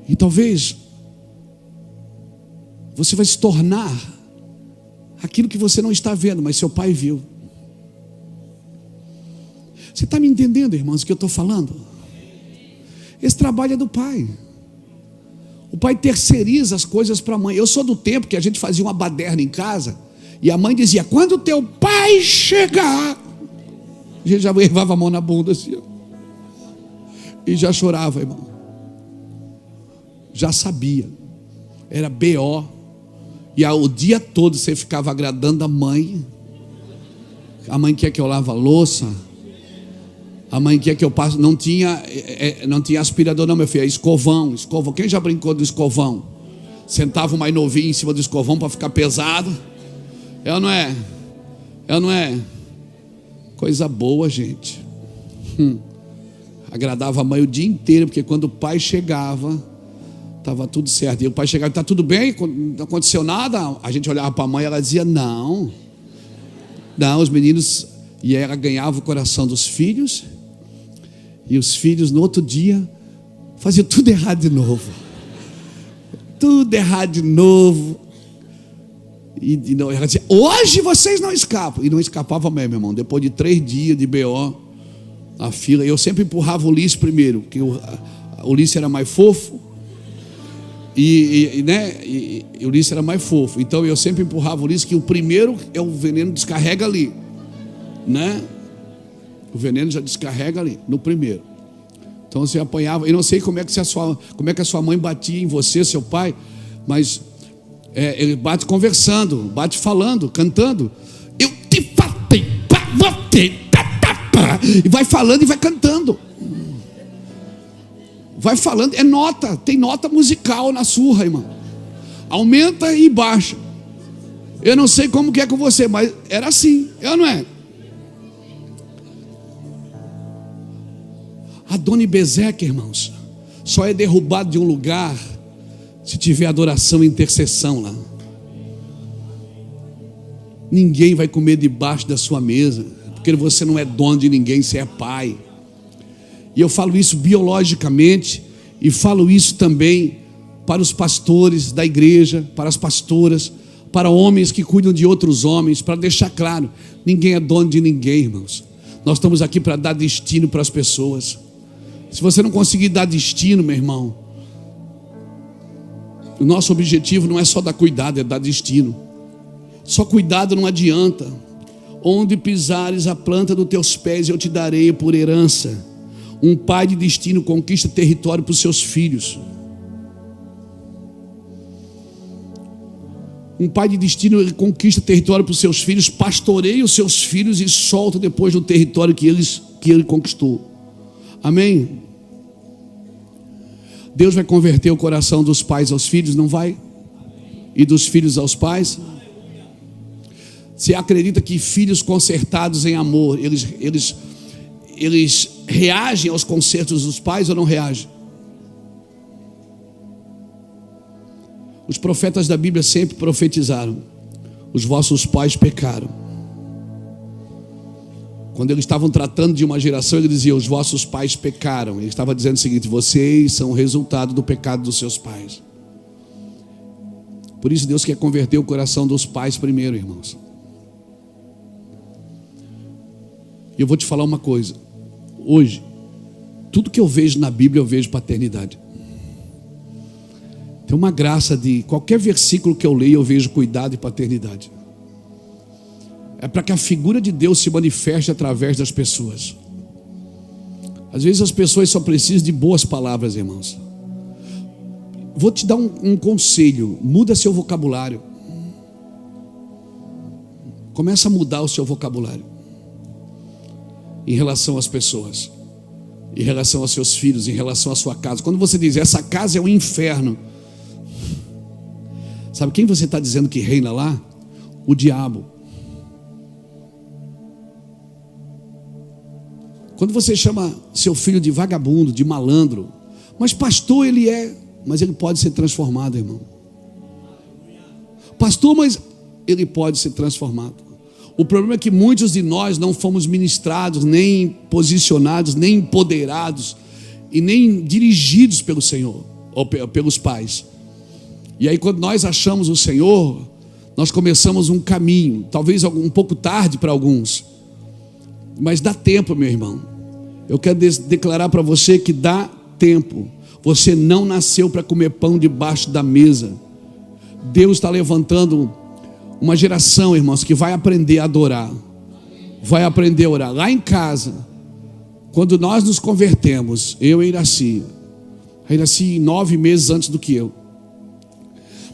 E talvez você vai se tornar aquilo que você não está vendo, mas seu pai viu. Você está me entendendo, irmãos, o que eu estou falando? Esse trabalho é do pai. O pai terceiriza as coisas para a mãe. Eu sou do tempo que a gente fazia uma baderna em casa e a mãe dizia: quando teu pai chegar. A gente já levava a mão na bunda assim, ó, e já chorava, irmão. Já sabia. Era B.O. E o dia todo você ficava agradando a mãe. A mãe quer que eu lave a louça. A mãe quer que eu passe. Não tinha aspirador não, meu filho. É escovão. Quem já brincou do escovão? Sentava o mais novinho em cima do escovão para ficar pesado. É ou não é? É ou não é? Coisa boa, gente. Agradava a mãe o dia inteiro, porque quando o pai chegava, estava tudo certo. E o pai chegava: está tudo bem? Não aconteceu nada? A gente olhava para a mãe e ela dizia: não, os meninos. E ela ganhava o coração dos filhos. E os filhos no outro dia faziam tudo errado de novo. Tudo errado de novo. E não, ela dizia: hoje vocês não escapam. E não escapava mesmo, meu irmão. Depois de 3 dias de B.O., a fila, eu sempre empurrava o Ulisses primeiro, porque o Ulisses era mais fofo. E o Ulisses era mais fofo. Então eu sempre empurrava o Ulisses, que o primeiro é o veneno descarrega ali, né? O veneno já descarrega ali, no primeiro. Então você apanhava. Eu não sei como é que a sua mãe batia em você, seu pai, mas ele bate conversando, bate falando, cantando. Eu te fatei, botei, e vai falando e vai cantando. Vai falando, é nota, tem nota musical na surra, irmão. Aumenta e baixa. Eu não sei como que é com você, mas era assim, é ou não é? Adoni Bezeque, irmãos, só é derrubado de um lugar se tiver adoração e intercessão lá. Ninguém vai comer debaixo da sua mesa, porque você não é dono de ninguém, você é pai. E eu falo isso biologicamente, e falo isso também para os pastores da igreja, para as pastoras, para homens que cuidam de outros homens, para deixar claro: ninguém é dono de ninguém, irmãos. Nós estamos aqui para dar destino para as pessoas. Se você não conseguir dar destino, meu irmão, o nosso objetivo não é só dar cuidado, é dar destino. Só cuidado não adianta. Onde pisares a planta dos teus pés, eu te darei por herança. Um pai de destino conquista território para os seus filhos. Um pai de destino, ele conquista território para os seus filhos, pastoreia os seus filhos e solta depois no território que ele conquistou. Amém? Deus vai converter o coração dos pais aos filhos, não vai? E dos filhos aos pais? Você acredita que filhos consertados em amor, eles reagem aos consertos dos pais ou não reagem? Os profetas da Bíblia sempre profetizaram: os vossos pais pecaram. Quando eles estavam tratando de uma geração, ele dizia: os vossos pais pecaram. Ele estava dizendo o seguinte: vocês são o resultado do pecado dos seus pais. Por isso Deus quer converter o coração dos pais primeiro, irmãos. E eu vou te falar uma coisa: hoje, tudo que eu vejo na Bíblia, eu vejo paternidade. Tem uma graça de qualquer versículo que eu leio, eu vejo cuidado e paternidade. É para que a figura de Deus se manifeste através das pessoas. Às vezes as pessoas só precisam de boas palavras, irmãos. Vou te dar um conselho: muda seu vocabulário. Começa a mudar o seu vocabulário em relação às pessoas, em relação aos seus filhos, em relação à sua casa. Quando você diz essa casa é um inferno, sabe quem você está dizendo que reina lá? O diabo. Quando você chama seu filho de vagabundo, de malandro, mas pastor ele é, mas ele pode ser transformado, irmão. Pastor, mas ele pode ser transformado. O problema é que muitos de nós não fomos ministrados, nem posicionados, nem empoderados e nem dirigidos pelo Senhor ou pelos pais. E aí quando nós achamos o Senhor, nós começamos um caminho, talvez um pouco tarde para alguns, mas dá tempo, meu irmão. Eu quero declarar para você que dá tempo. Você não nasceu para comer pão debaixo da mesa. Deus está levantando uma geração, irmãos, que vai aprender a adorar, vai aprender a orar. Lá em casa, quando nós nos convertemos, eu e Iraci 9 meses antes do que eu,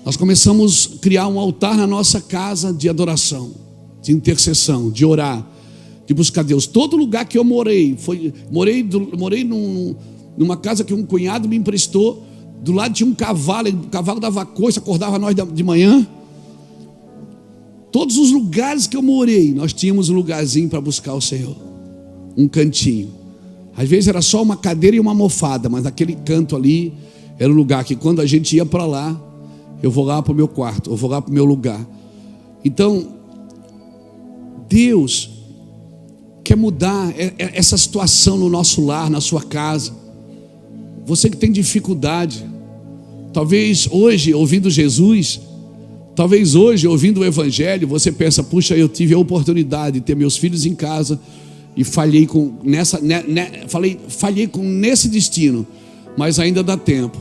nós começamos a criar um altar na nossa casa de adoração, de intercessão, de orar, de buscar Deus. Todo lugar que eu morei, morei numa casa que um cunhado me emprestou. Do lado tinha um cavalo, o cavalo dava coice, acordava nós de manhã. Todos os lugares que eu morei, nós tínhamos um lugarzinho para buscar o Senhor, um cantinho. Às vezes era só uma cadeira e uma almofada, mas aquele canto ali era um lugar que quando a gente ia para lá, eu vou lá para o meu quarto, eu vou lá para o meu lugar. Então, Deus quer mudar essa situação no nosso lar, na sua casa. Você que tem dificuldade, talvez hoje ouvindo Jesus, talvez hoje ouvindo o Evangelho, você pensa: puxa, eu tive a oportunidade de ter meus filhos em casa e falhei com nesse destino, mas ainda dá tempo.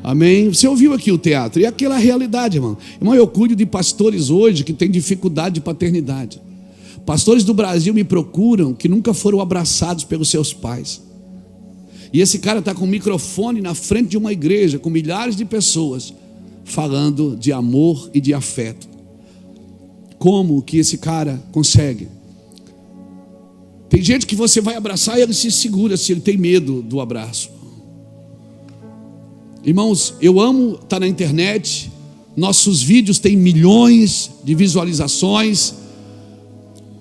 Amém? Você ouviu aqui o teatro, e aquela é a realidade, irmão. Irmão, eu cuido de pastores hoje que têm dificuldade de paternidade. Pastores do Brasil me procuram que nunca foram abraçados pelos seus pais. E esse cara está com um microfone na frente de uma igreja com milhares de pessoas, falando de amor e de afeto. Como que esse cara consegue? Tem gente que você vai abraçar e ele se segura, se ele tem medo do abraço. Irmãos, eu amo estar na internet. Nossos vídeos têm milhões de visualizações.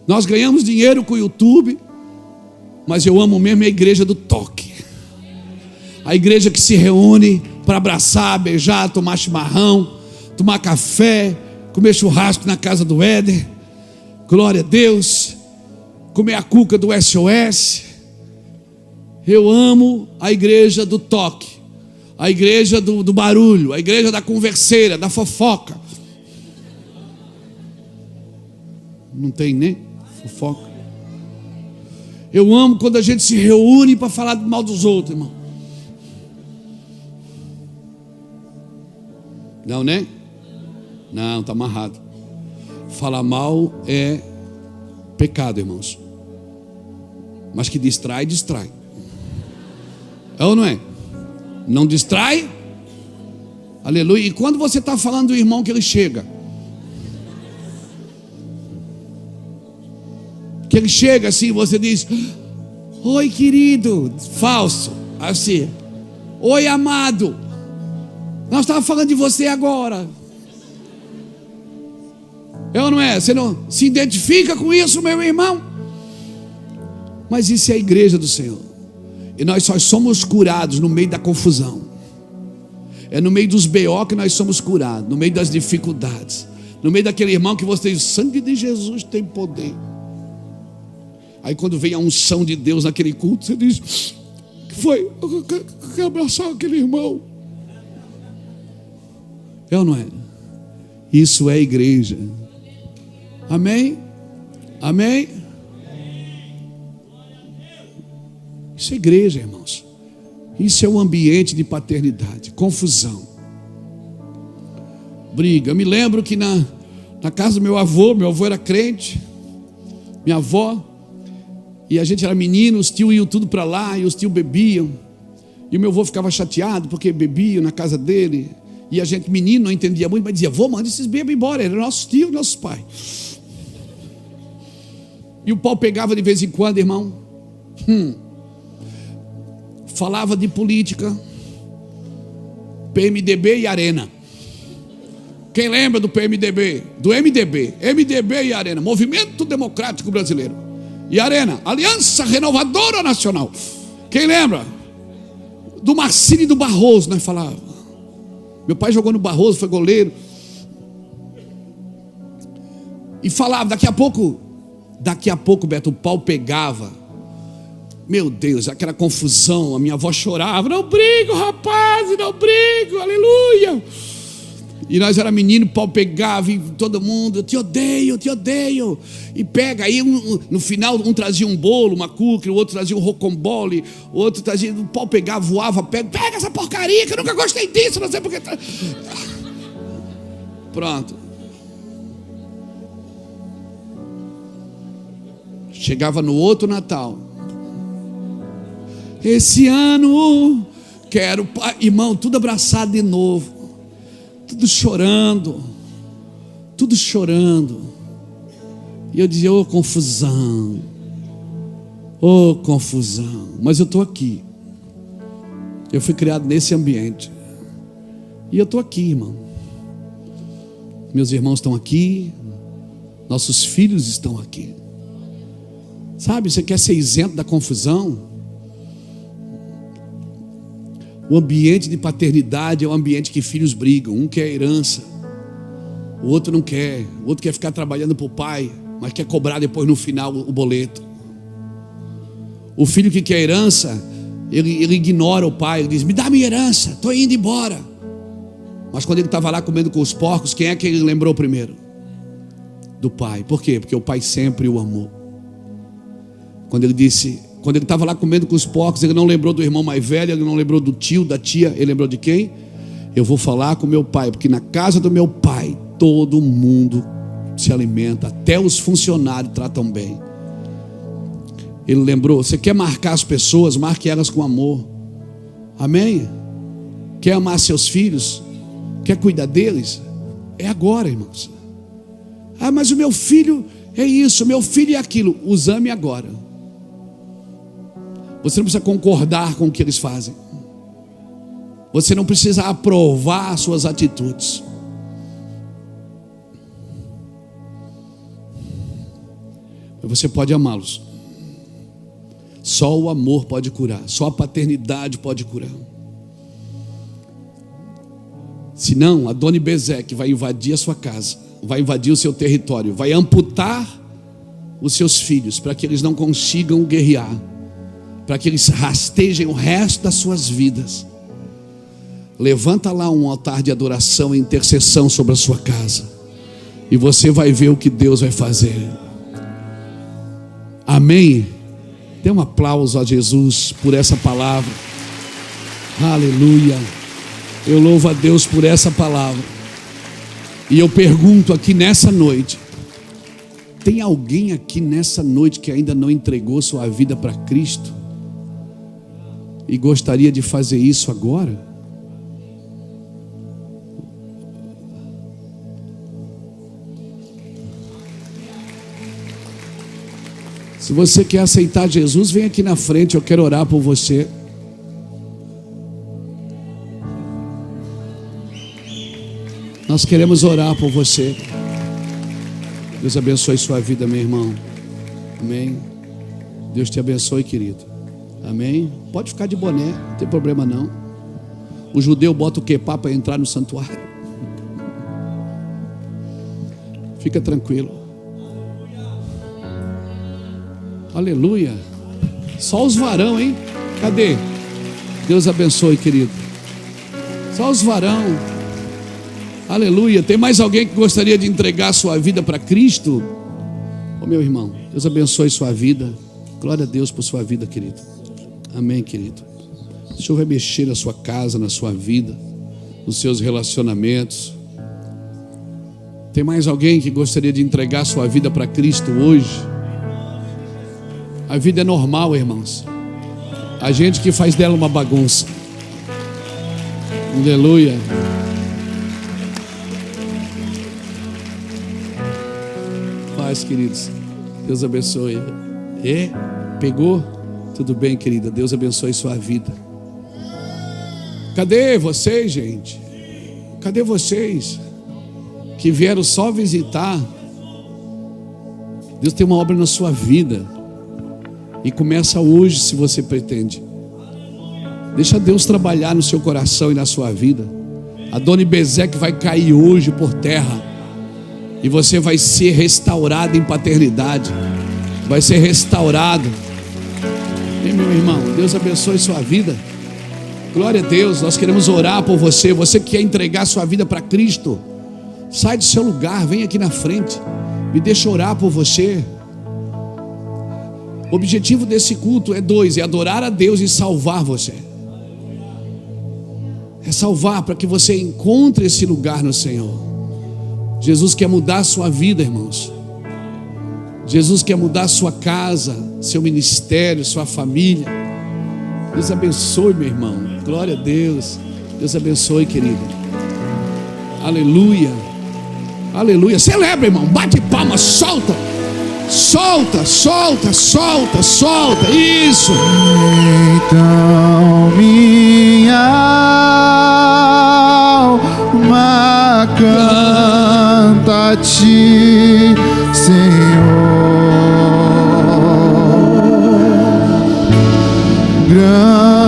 Nós ganhamos dinheiro com o YouTube, mas eu amo mesmo a igreja do toque. A igreja que se reúne para abraçar, beijar, tomar chimarrão, tomar café, comer churrasco na casa do Éder, glória a Deus, comer a cuca do SOS. Eu amo a igreja do toque, a igreja do barulho, a igreja da converseira, da fofoca. Não tem nem fofoca. Eu amo quando a gente se reúne para falar mal dos outros, irmão. Não, né? Não, está amarrado. Falar mal é pecado, irmãos. Mas que distrai, distrai. É ou não é? Não distrai? Aleluia. E quando você está falando do irmão que ele chega, assim, você diz: oi, querido. Falso. Assim: oi, amado. Nós estávamos falando de você agora. É ou não é? Você não se identifica com isso, meu irmão? Mas isso é a igreja do Senhor. E nós só somos curados no meio da confusão. É no meio dos B.O. que nós somos curados. No meio das dificuldades. No meio daquele irmão que você diz: o sangue de Jesus tem poder. Aí quando vem a unção de Deus naquele culto, você diz: que foi? Eu quero abraçar aquele irmão. É ou não é? Isso é igreja. Amém? Amém? Isso é igreja, irmãos. Isso é um ambiente de paternidade. Confusão, briga. Eu me lembro que na casa do meu avô era crente, minha avó, e a gente era menino, os tios iam tudo para lá, e os tios bebiam, e o meu avô ficava chateado porque bebiam na casa dele, e a gente menino não entendia muito, mas dizia: vô, manda esses bebês embora, eram nossos tios, nossos pais. E o pau pegava de vez em quando, irmão. Falava de política, PMDB e Arena. Quem lembra do PMDB? Do MDB e Arena, Movimento Democrático Brasileiro. E Arena, Aliança Renovadora Nacional. Quem lembra? Do Marcílio e do Barroso, nós falávamos. Meu pai jogou no Barroso, foi goleiro. E falava, daqui a pouco, Beto, o pau pegava. Meu Deus, aquela confusão, a minha avó chorava: não brigo, rapaz, não brigo, aleluia. E nós era menino, o pau pegava, e todo mundo: eu te odeio. E pega, aí no final um trazia um bolo, uma cuca, o outro trazia um rocambole, o outro trazia, o pau pegava, voava, pega essa porcaria, que eu nunca gostei disso, não sei porque. Pronto. Chegava no outro Natal: esse ano quero, irmão, tudo abraçado de novo, tudo chorando. E eu dizia: ô confusão. Mas eu estou aqui. Eu fui criado nesse ambiente. E eu estou aqui, irmão. Meus irmãos estão aqui. Nossos filhos estão aqui. Sabe, você quer ser isento da confusão? O ambiente de paternidade é o ambiente que filhos brigam. Um quer herança, o outro não quer. O outro quer ficar trabalhando para o pai, mas quer cobrar depois no final o boleto. O filho que quer herança, ele ignora o pai. Ele diz: me dá minha herança, estou indo embora. Mas quando ele estava lá comendo com os porcos, quem é que ele lembrou primeiro? Do pai. Por quê? Porque o pai sempre o amou. Quando ele estava lá comendo com os porcos, ele não lembrou do irmão mais velho, ele não lembrou do tio, da tia, ele lembrou de quem? Eu vou falar com meu pai, porque na casa do meu pai todo mundo se alimenta, até os funcionários tratam bem. Ele lembrou: você quer marcar as pessoas, marque elas com amor. Amém? Quer amar seus filhos? Quer cuidar deles? É agora, irmãos. Ah, mas o meu filho é isso, o meu filho é aquilo. Os ame agora. Você não precisa concordar com o que eles fazem. Você não precisa aprovar suas atitudes. Mas você pode amá-los. Só o amor pode curar. Só a paternidade pode curar. Senão, Adoni Bezeque vai invadir a sua casa, vai invadir o seu território, vai amputar os seus filhos para que eles não consigam guerrear, para que eles rastejem o resto das suas vidas. Levanta lá um altar de adoração e intercessão sobre a sua casa, e você vai ver o que Deus vai fazer. Amém? Dê um aplauso a Jesus por essa palavra. Aleluia. Eu louvo a Deus por essa palavra. E eu pergunto aqui nessa noite: Tem alguém aqui nessa noite que ainda não entregou sua vida para Cristo e gostaria de fazer isso agora? Se você quer aceitar Jesus, vem aqui na frente, eu quero orar por você. Nós queremos orar por você. Deus abençoe sua vida, meu irmão. Amém. Deus te abençoe, querido. Amém. Pode ficar de boné, não tem problema não. O judeu bota o quepá para entrar no santuário. Fica tranquilo. Aleluia. Só os varão, hein? Cadê? Deus abençoe, querido. Só os varão. Aleluia. Tem mais alguém que gostaria de entregar sua vida para Cristo? Ô meu irmão, Deus abençoe sua vida. Glória a Deus por sua vida, querido. Amém, querido. O Senhor vai mexer na sua casa, na sua vida, nos seus relacionamentos. Tem mais alguém que gostaria de entregar sua vida para Cristo hoje? A vida é normal, irmãos. A gente que faz dela uma bagunça. Aleluia. Paz, queridos. Deus abençoe. Pegou? Tudo bem, querida. Deus abençoe sua vida. Cadê vocês, gente? Cadê vocês que vieram só visitar? Deus tem uma obra na sua vida. E começa hoje, se você pretende. Deixa Deus trabalhar no seu coração e na sua vida. A Dona Bezeque vai cair hoje por terra. E você vai ser restaurado em paternidade. Vai ser restaurado. E meu irmão, Deus abençoe sua vida. Glória a Deus. Nós queremos orar por você. Você que quer entregar sua vida para Cristo, sai do seu lugar, vem aqui na frente. Me deixa orar por você. O objetivo desse culto é dois: é adorar a Deus e salvar você. É salvar para que você encontre esse lugar no Senhor. Jesus quer mudar a sua vida, irmãos. Jesus quer mudar a sua casa, seu ministério, sua família. Deus abençoe, meu irmão. Glória a Deus. Deus abençoe, querido. Aleluia. Aleluia. Celebra, irmão. Bate palma, solta. Solta, solta, solta, solta. Isso. Então minha alma canta a ti, Senhor.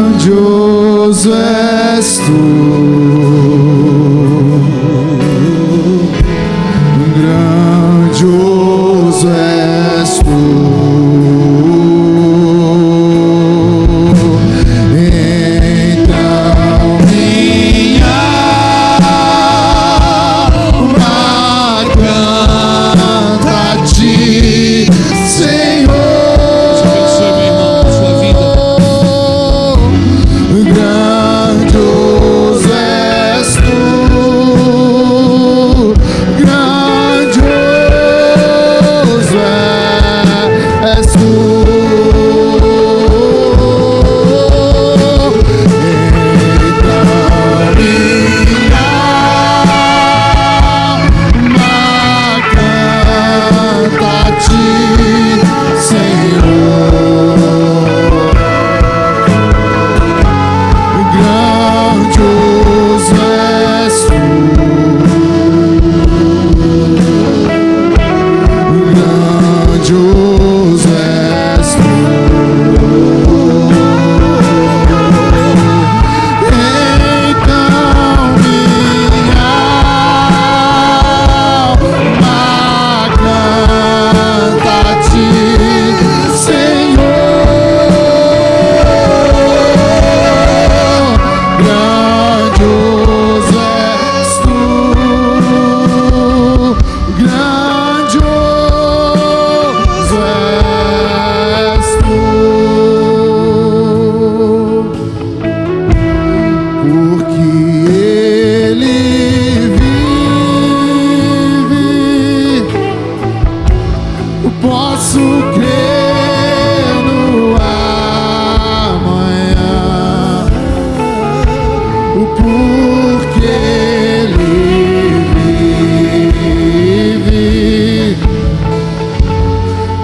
Grandioso és tu. Grandioso és tu. Grandioso porque Ele vive.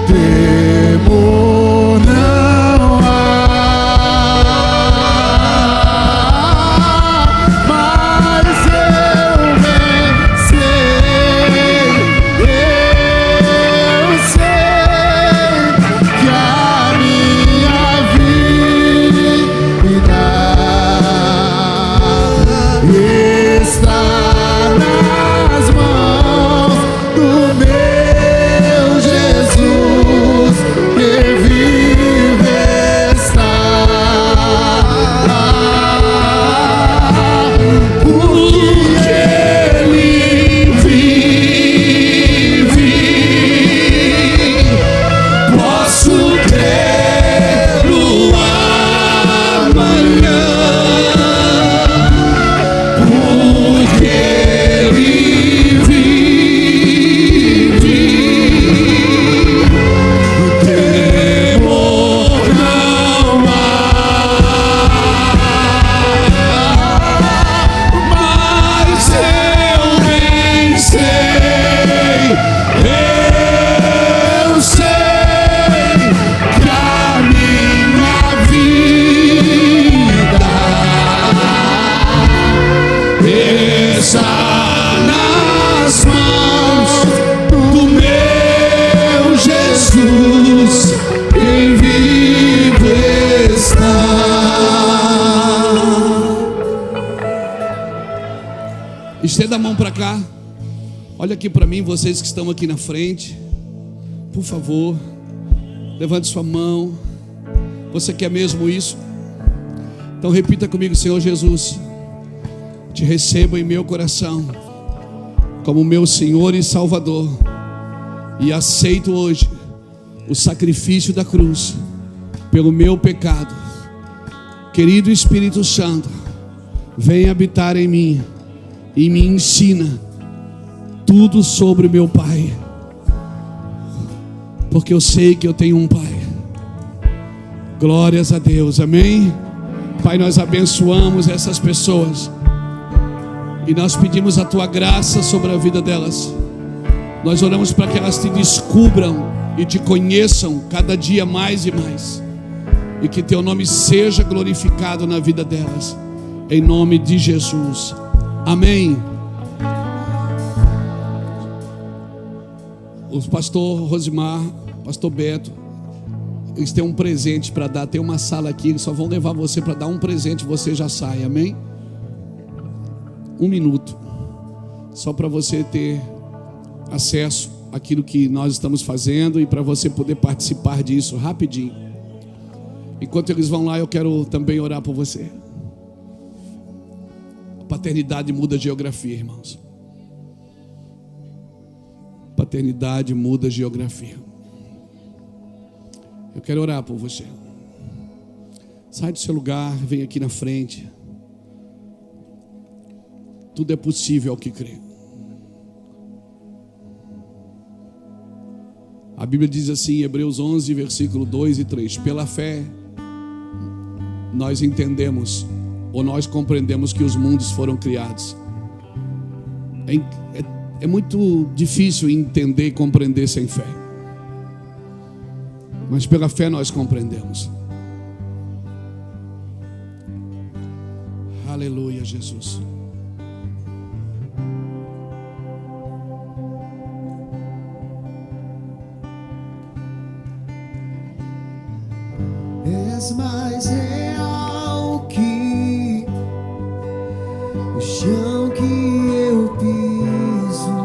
Temor não há, mas eu vencei. Eu sei que a minha vida está nas mãos do meu Jesus, que vive está. Porque Ele vive, posso crer no amanhã. Porque Ele vive, temor não há, mas eu vencei. Eu sei que a minha vida está nas mãos do meu Jesus, quem vive está. Estenda a mão para cá. Olha aqui para mim, vocês que estão aqui na frente. Por favor, levante sua mão. Você quer mesmo isso? Então repita comigo: Senhor Jesus, te recebo em meu coração como meu Senhor e Salvador, e aceito hoje o sacrifício da cruz pelo meu pecado. Querido Espírito Santo, vem habitar em mim e me ensina tudo sobre o meu Pai, porque eu sei que eu tenho um Pai. Glórias a Deus, amém? Pai, nós abençoamos essas pessoas e nós pedimos a Tua graça sobre a vida delas. Nós oramos para que elas Te descubram e Te conheçam cada dia mais e mais, e que Teu nome seja glorificado na vida delas, em nome de Jesus, amém. O pastor Rosimar, pastor Beto, eles têm um presente para dar. Tem uma sala aqui, eles só vão levar você para dar um presente, você já sai, amém? 1 minuto, só para você ter acesso àquilo que nós estamos fazendo e para você poder participar disso rapidinho. Enquanto eles vão lá, eu quero também orar por você. A paternidade muda a geografia, irmãos. Paternidade muda a geografia. Eu quero orar por você. Sai do seu lugar, vem aqui na frente. Tudo é possível ao que crê. A Bíblia diz assim, em Hebreus 11, versículo 2 e 3: pela fé nós entendemos, ou nós compreendemos que os mundos foram criados. É muito difícil entender e compreender sem fé, mas pela fé nós compreendemos. Aleluia, Jesus. És mais real que o chão que eu piso.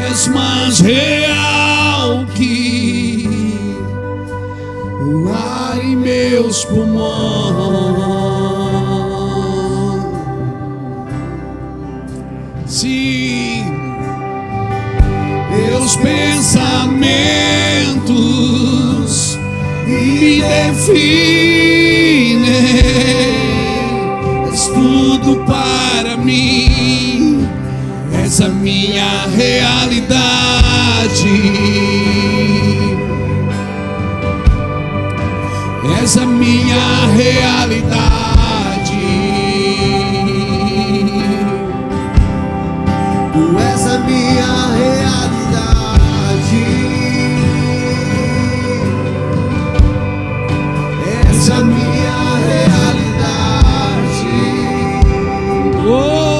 És mais real que o ar em meus pulmões. Sim, meus pensamentos me definem. És tudo para mim, és a minha realidade. és a minha realidade. Tu és a minha realidade. És a minha realidade. Oh,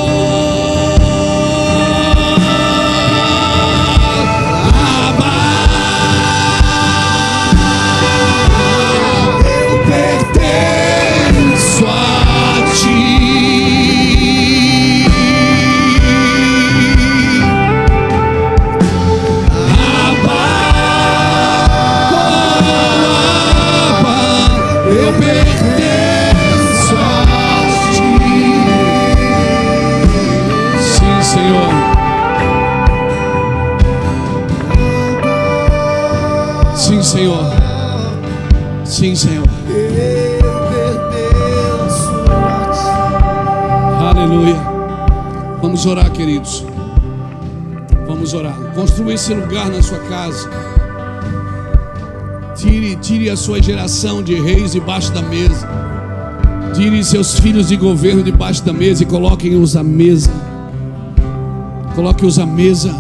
Senhor. Sim, Senhor. Eu pertenço a ti. Aleluia. Vamos orar, queridos. Vamos orar. Construa esse lugar na sua casa. Tire a sua geração de reis debaixo da mesa. Tire seus filhos de governo debaixo da mesa e coloquem-os à mesa. Coloque-os à mesa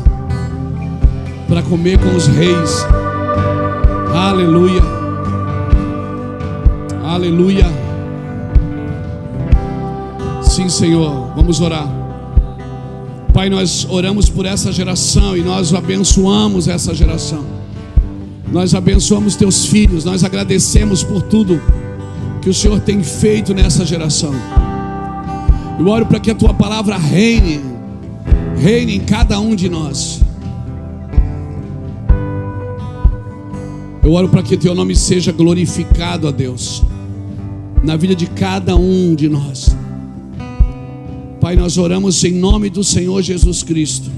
para comer com os reis. Aleluia. Aleluia. Sim, Senhor. Vamos orar. Pai, nós oramos por essa geração e nós abençoamos essa geração. Nós abençoamos teus filhos. Nós agradecemos por tudo que o Senhor tem feito nessa geração. Eu oro para que a tua palavra reine em cada um de nós. Eu oro para que teu nome seja glorificado, a Deus, na vida de cada um de nós. Pai, nós oramos em nome do Senhor Jesus Cristo.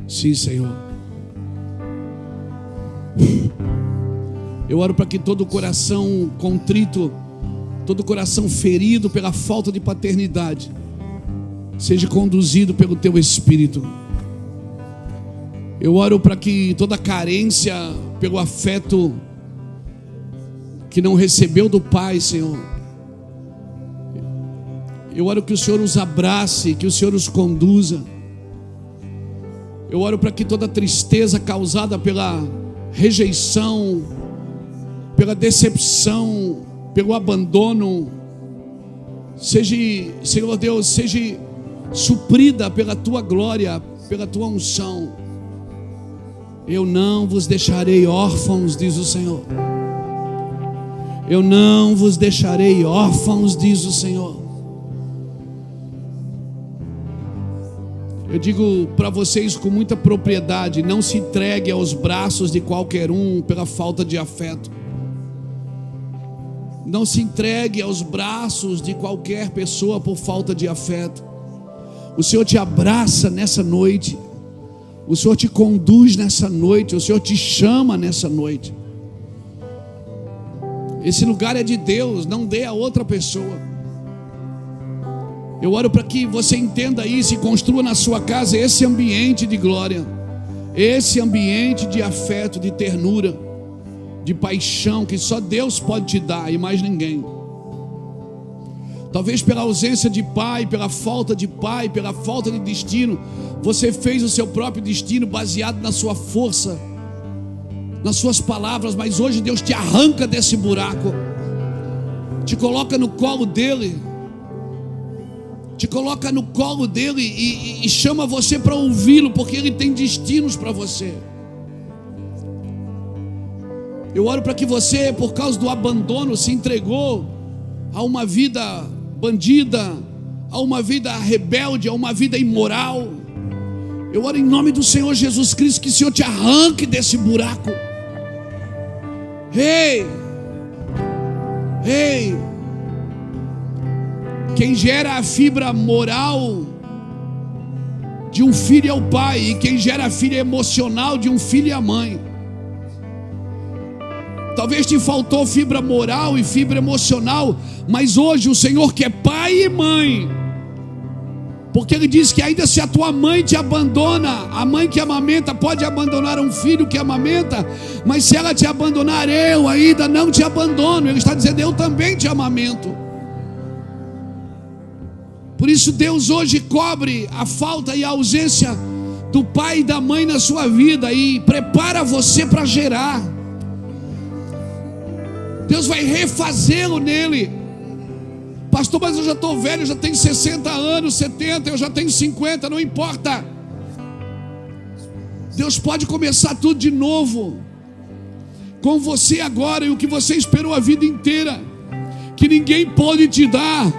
Sim, Senhor. Eu oro para que todo coração contrito, todo coração ferido pela falta de paternidade, seja conduzido pelo teu Espírito. Eu oro para que toda carência pelo afeto que não recebeu do Pai, Senhor, eu oro que o Senhor os abrace, que o Senhor os conduza. Eu oro para que toda tristeza causada pela rejeição, pela decepção, pelo abandono, seja, Senhor Deus, seja suprida pela tua glória, pela tua unção. Eu não vos deixarei órfãos, diz o Senhor. Eu não vos deixarei órfãos, diz o Senhor. Eu digo para vocês com muita propriedade: não se entregue aos braços de qualquer um pela falta de afeto. Não se entregue aos braços de qualquer pessoa por falta de afeto. O Senhor te abraça nessa noite. O Senhor te conduz nessa noite. O Senhor te chama nessa noite. Esse lugar é de Deus, não dê a outra pessoa. Eu oro para que você entenda isso e construa na sua casa esse ambiente de glória, esse ambiente de afeto, de ternura, de paixão que só Deus pode te dar e mais ninguém. Talvez pela ausência de pai, pela falta de destino, você fez o seu próprio destino baseado na sua força, nas suas palavras, mas hoje Deus te arranca desse buraco, te coloca no colo dele, e chama você para ouvi-lo, porque ele tem destinos para você. Eu oro para que você, por causa do abandono, se entregou a uma vida bandida, a uma vida rebelde, a uma vida imoral. Eu oro em nome do Senhor Jesus Cristo, que o Senhor te arranque desse buraco. Ei, quem gera a fibra moral de um filho é o pai, e quem gera a fibra emocional de um filho é a mãe. Talvez te faltou fibra moral e fibra emocional, mas hoje o Senhor, que é pai e mãe, Porque ele diz que ainda se a tua mãe te abandona, a mãe que amamenta pode abandonar um filho que amamenta, mas se ela te abandonar, eu ainda não te abandono. Ele está dizendo, eu também te amamento. Por isso Deus hoje cobre a falta e a ausência do pai e da mãe na sua vida e prepara você para gerar. Deus vai refazê-lo nele. Pastor, mas eu já estou velho, eu já tenho 60 anos, 70, eu já tenho 50, não importa. Deus pode começar tudo de novo com você agora, e o que você esperou a vida inteira, que ninguém pode te dar.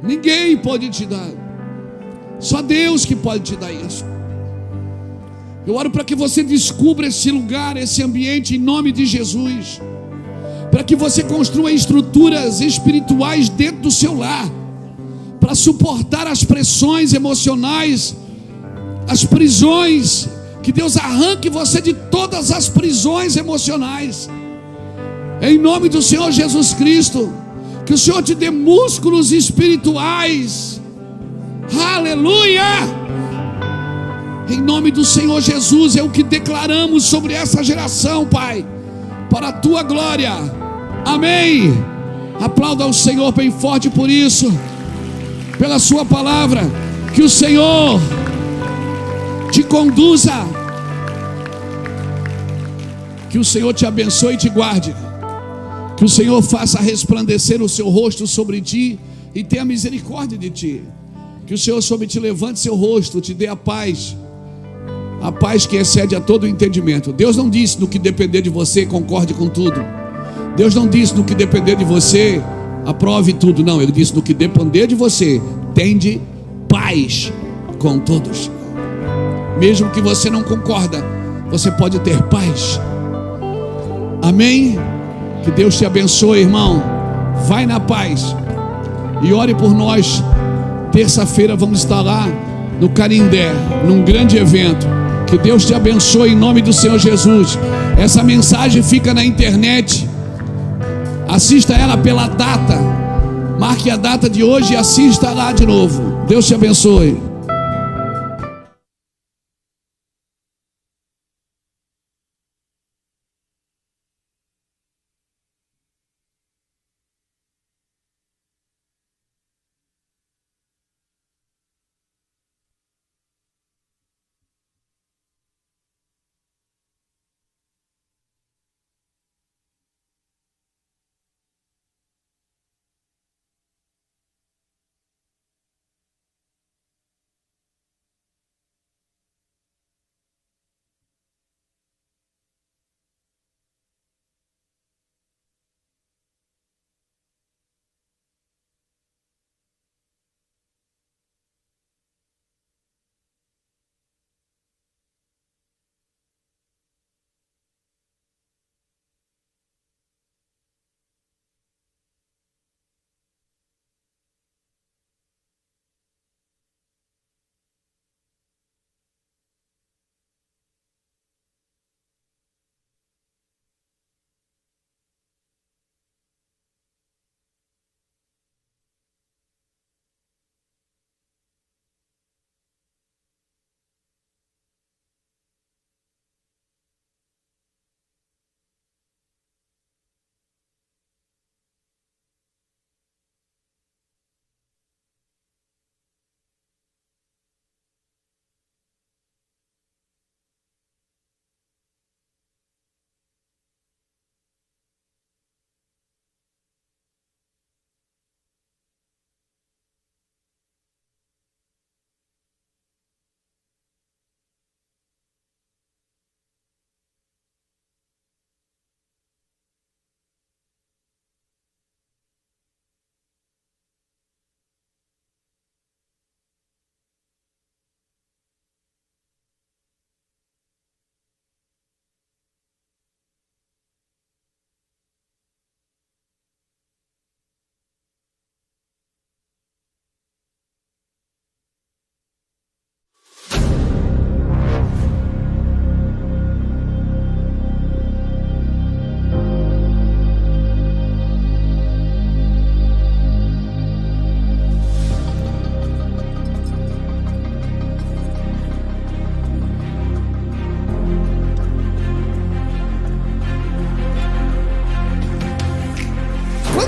Ninguém pode te dar. Só Deus que pode te dar isso. Eu oro para que você descubra esse lugar, esse ambiente, em nome de Jesus, para que você construa estruturas espirituais dentro do seu lar, para suportar as pressões emocionais, as prisões. Que Deus arranque você de todas as prisões emocionais, em nome do Senhor Jesus Cristo. Que o Senhor te dê músculos espirituais, aleluia, em nome do Senhor Jesus. É o que declaramos sobre essa geração, Pai, para a tua glória, amém. Aplauda o Senhor bem forte por isso, pela sua palavra. Que o Senhor te conduza, que o Senhor te abençoe e te guarde, que o Senhor faça resplandecer o seu rosto sobre ti e tenha misericórdia de ti, que o Senhor sobre ti levante seu rosto, te dê a paz que excede a todo o entendimento. Deus não disse no que depender de você concorde com tudo. Deus não disse no que depender de você aprove tudo. Não, Ele disse no que depender de você tende paz com todos. Mesmo que você não concorda, você pode ter paz. Amém? Que Deus te abençoe, irmão. Vai na paz e ore por nós. Terça-feira vamos estar lá no Canindé, num grande evento. Que Deus te abençoe em nome do Senhor Jesus. Essa mensagem fica na internet. Assista ela pela data. Marque a data de hoje e assista lá de novo. Deus te abençoe.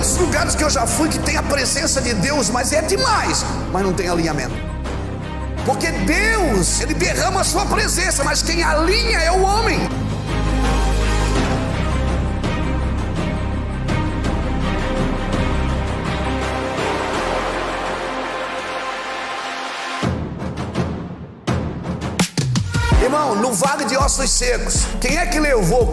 quantos lugares que eu já fui que tem a presença de Deus, mas é demais, mas não tem alinhamento. Porque Deus, Ele derrama a sua presença, mas quem alinha é o homem. Irmão, no vale de ossos secos, quem é que levou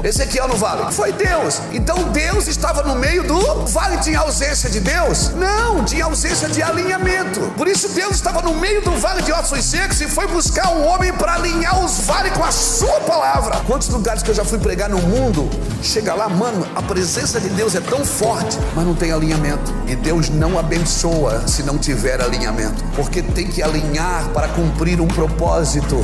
Ezequiel no vale? Foi Deus. Então Deus estava no meio do vale. Tinha ausência de Deus? Não, tinha ausência de alinhamento. Por isso Deus estava no meio do vale de ossos secos e foi buscar um homem para alinhar os vales com a sua palavra. Quantos lugares que eu já fui pregar no mundo, chega lá, mano, a presença de Deus é tão forte, mas não tem alinhamento. E Deus não abençoa se não tiver alinhamento, porque tem que alinhar para cumprir um propósito.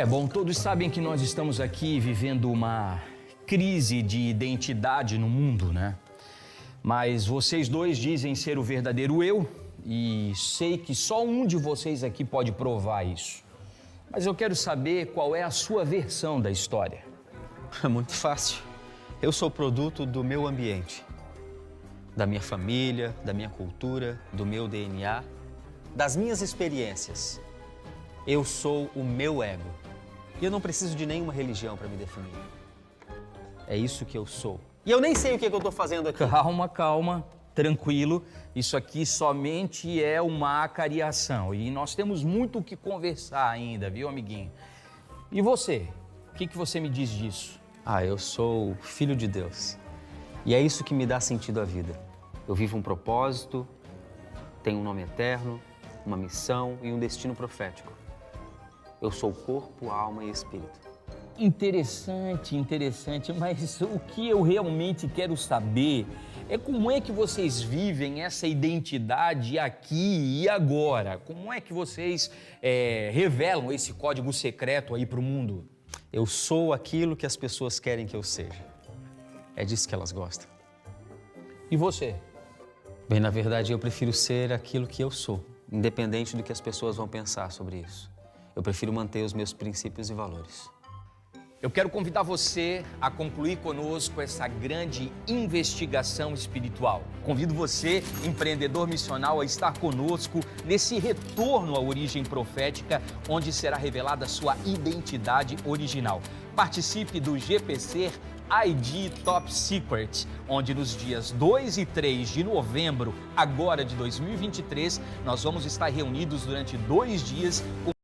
Bom, todos sabem que nós estamos aqui vivendo uma crise de identidade no mundo, né? Mas vocês dois dizem ser o verdadeiro eu e sei que só um de vocês aqui pode provar isso. Mas eu quero saber qual é a sua versão da história. É muito fácil. Eu sou produto do meu ambiente, da minha família, da minha cultura, do meu DNA, das minhas experiências. Eu sou o meu ego. E eu não preciso de nenhuma religião para me definir. É isso que eu sou. E eu nem sei o que eu estou fazendo aqui. Calma, calma, tranquilo. Isso aqui somente é uma acariação. E nós temos muito o que conversar ainda, viu, amiguinho? E você? O que você me diz disso? Eu sou filho de Deus. E é isso que me dá sentido à vida. Eu vivo um propósito, tenho um nome eterno, uma missão e um destino profético. Eu sou corpo, alma e espírito. Interessante, mas o que eu realmente quero saber é como é que vocês vivem essa identidade aqui e agora? Como é que vocês revelam esse código secreto aí para o mundo? Eu sou aquilo que as pessoas querem que eu seja. É disso que elas gostam. E você? Bem, na verdade, eu prefiro ser aquilo que eu sou, independente do que as pessoas vão pensar sobre isso. Eu prefiro manter os meus princípios e valores. Eu quero convidar você a concluir conosco essa grande investigação espiritual. Convido você, empreendedor missional, a estar conosco nesse retorno à origem profética, onde será revelada a sua identidade original. Participe do GPC ID Top Secret, onde nos dias 2 e 3 de novembro, agora de 2023, nós vamos estar reunidos durante 2 dias com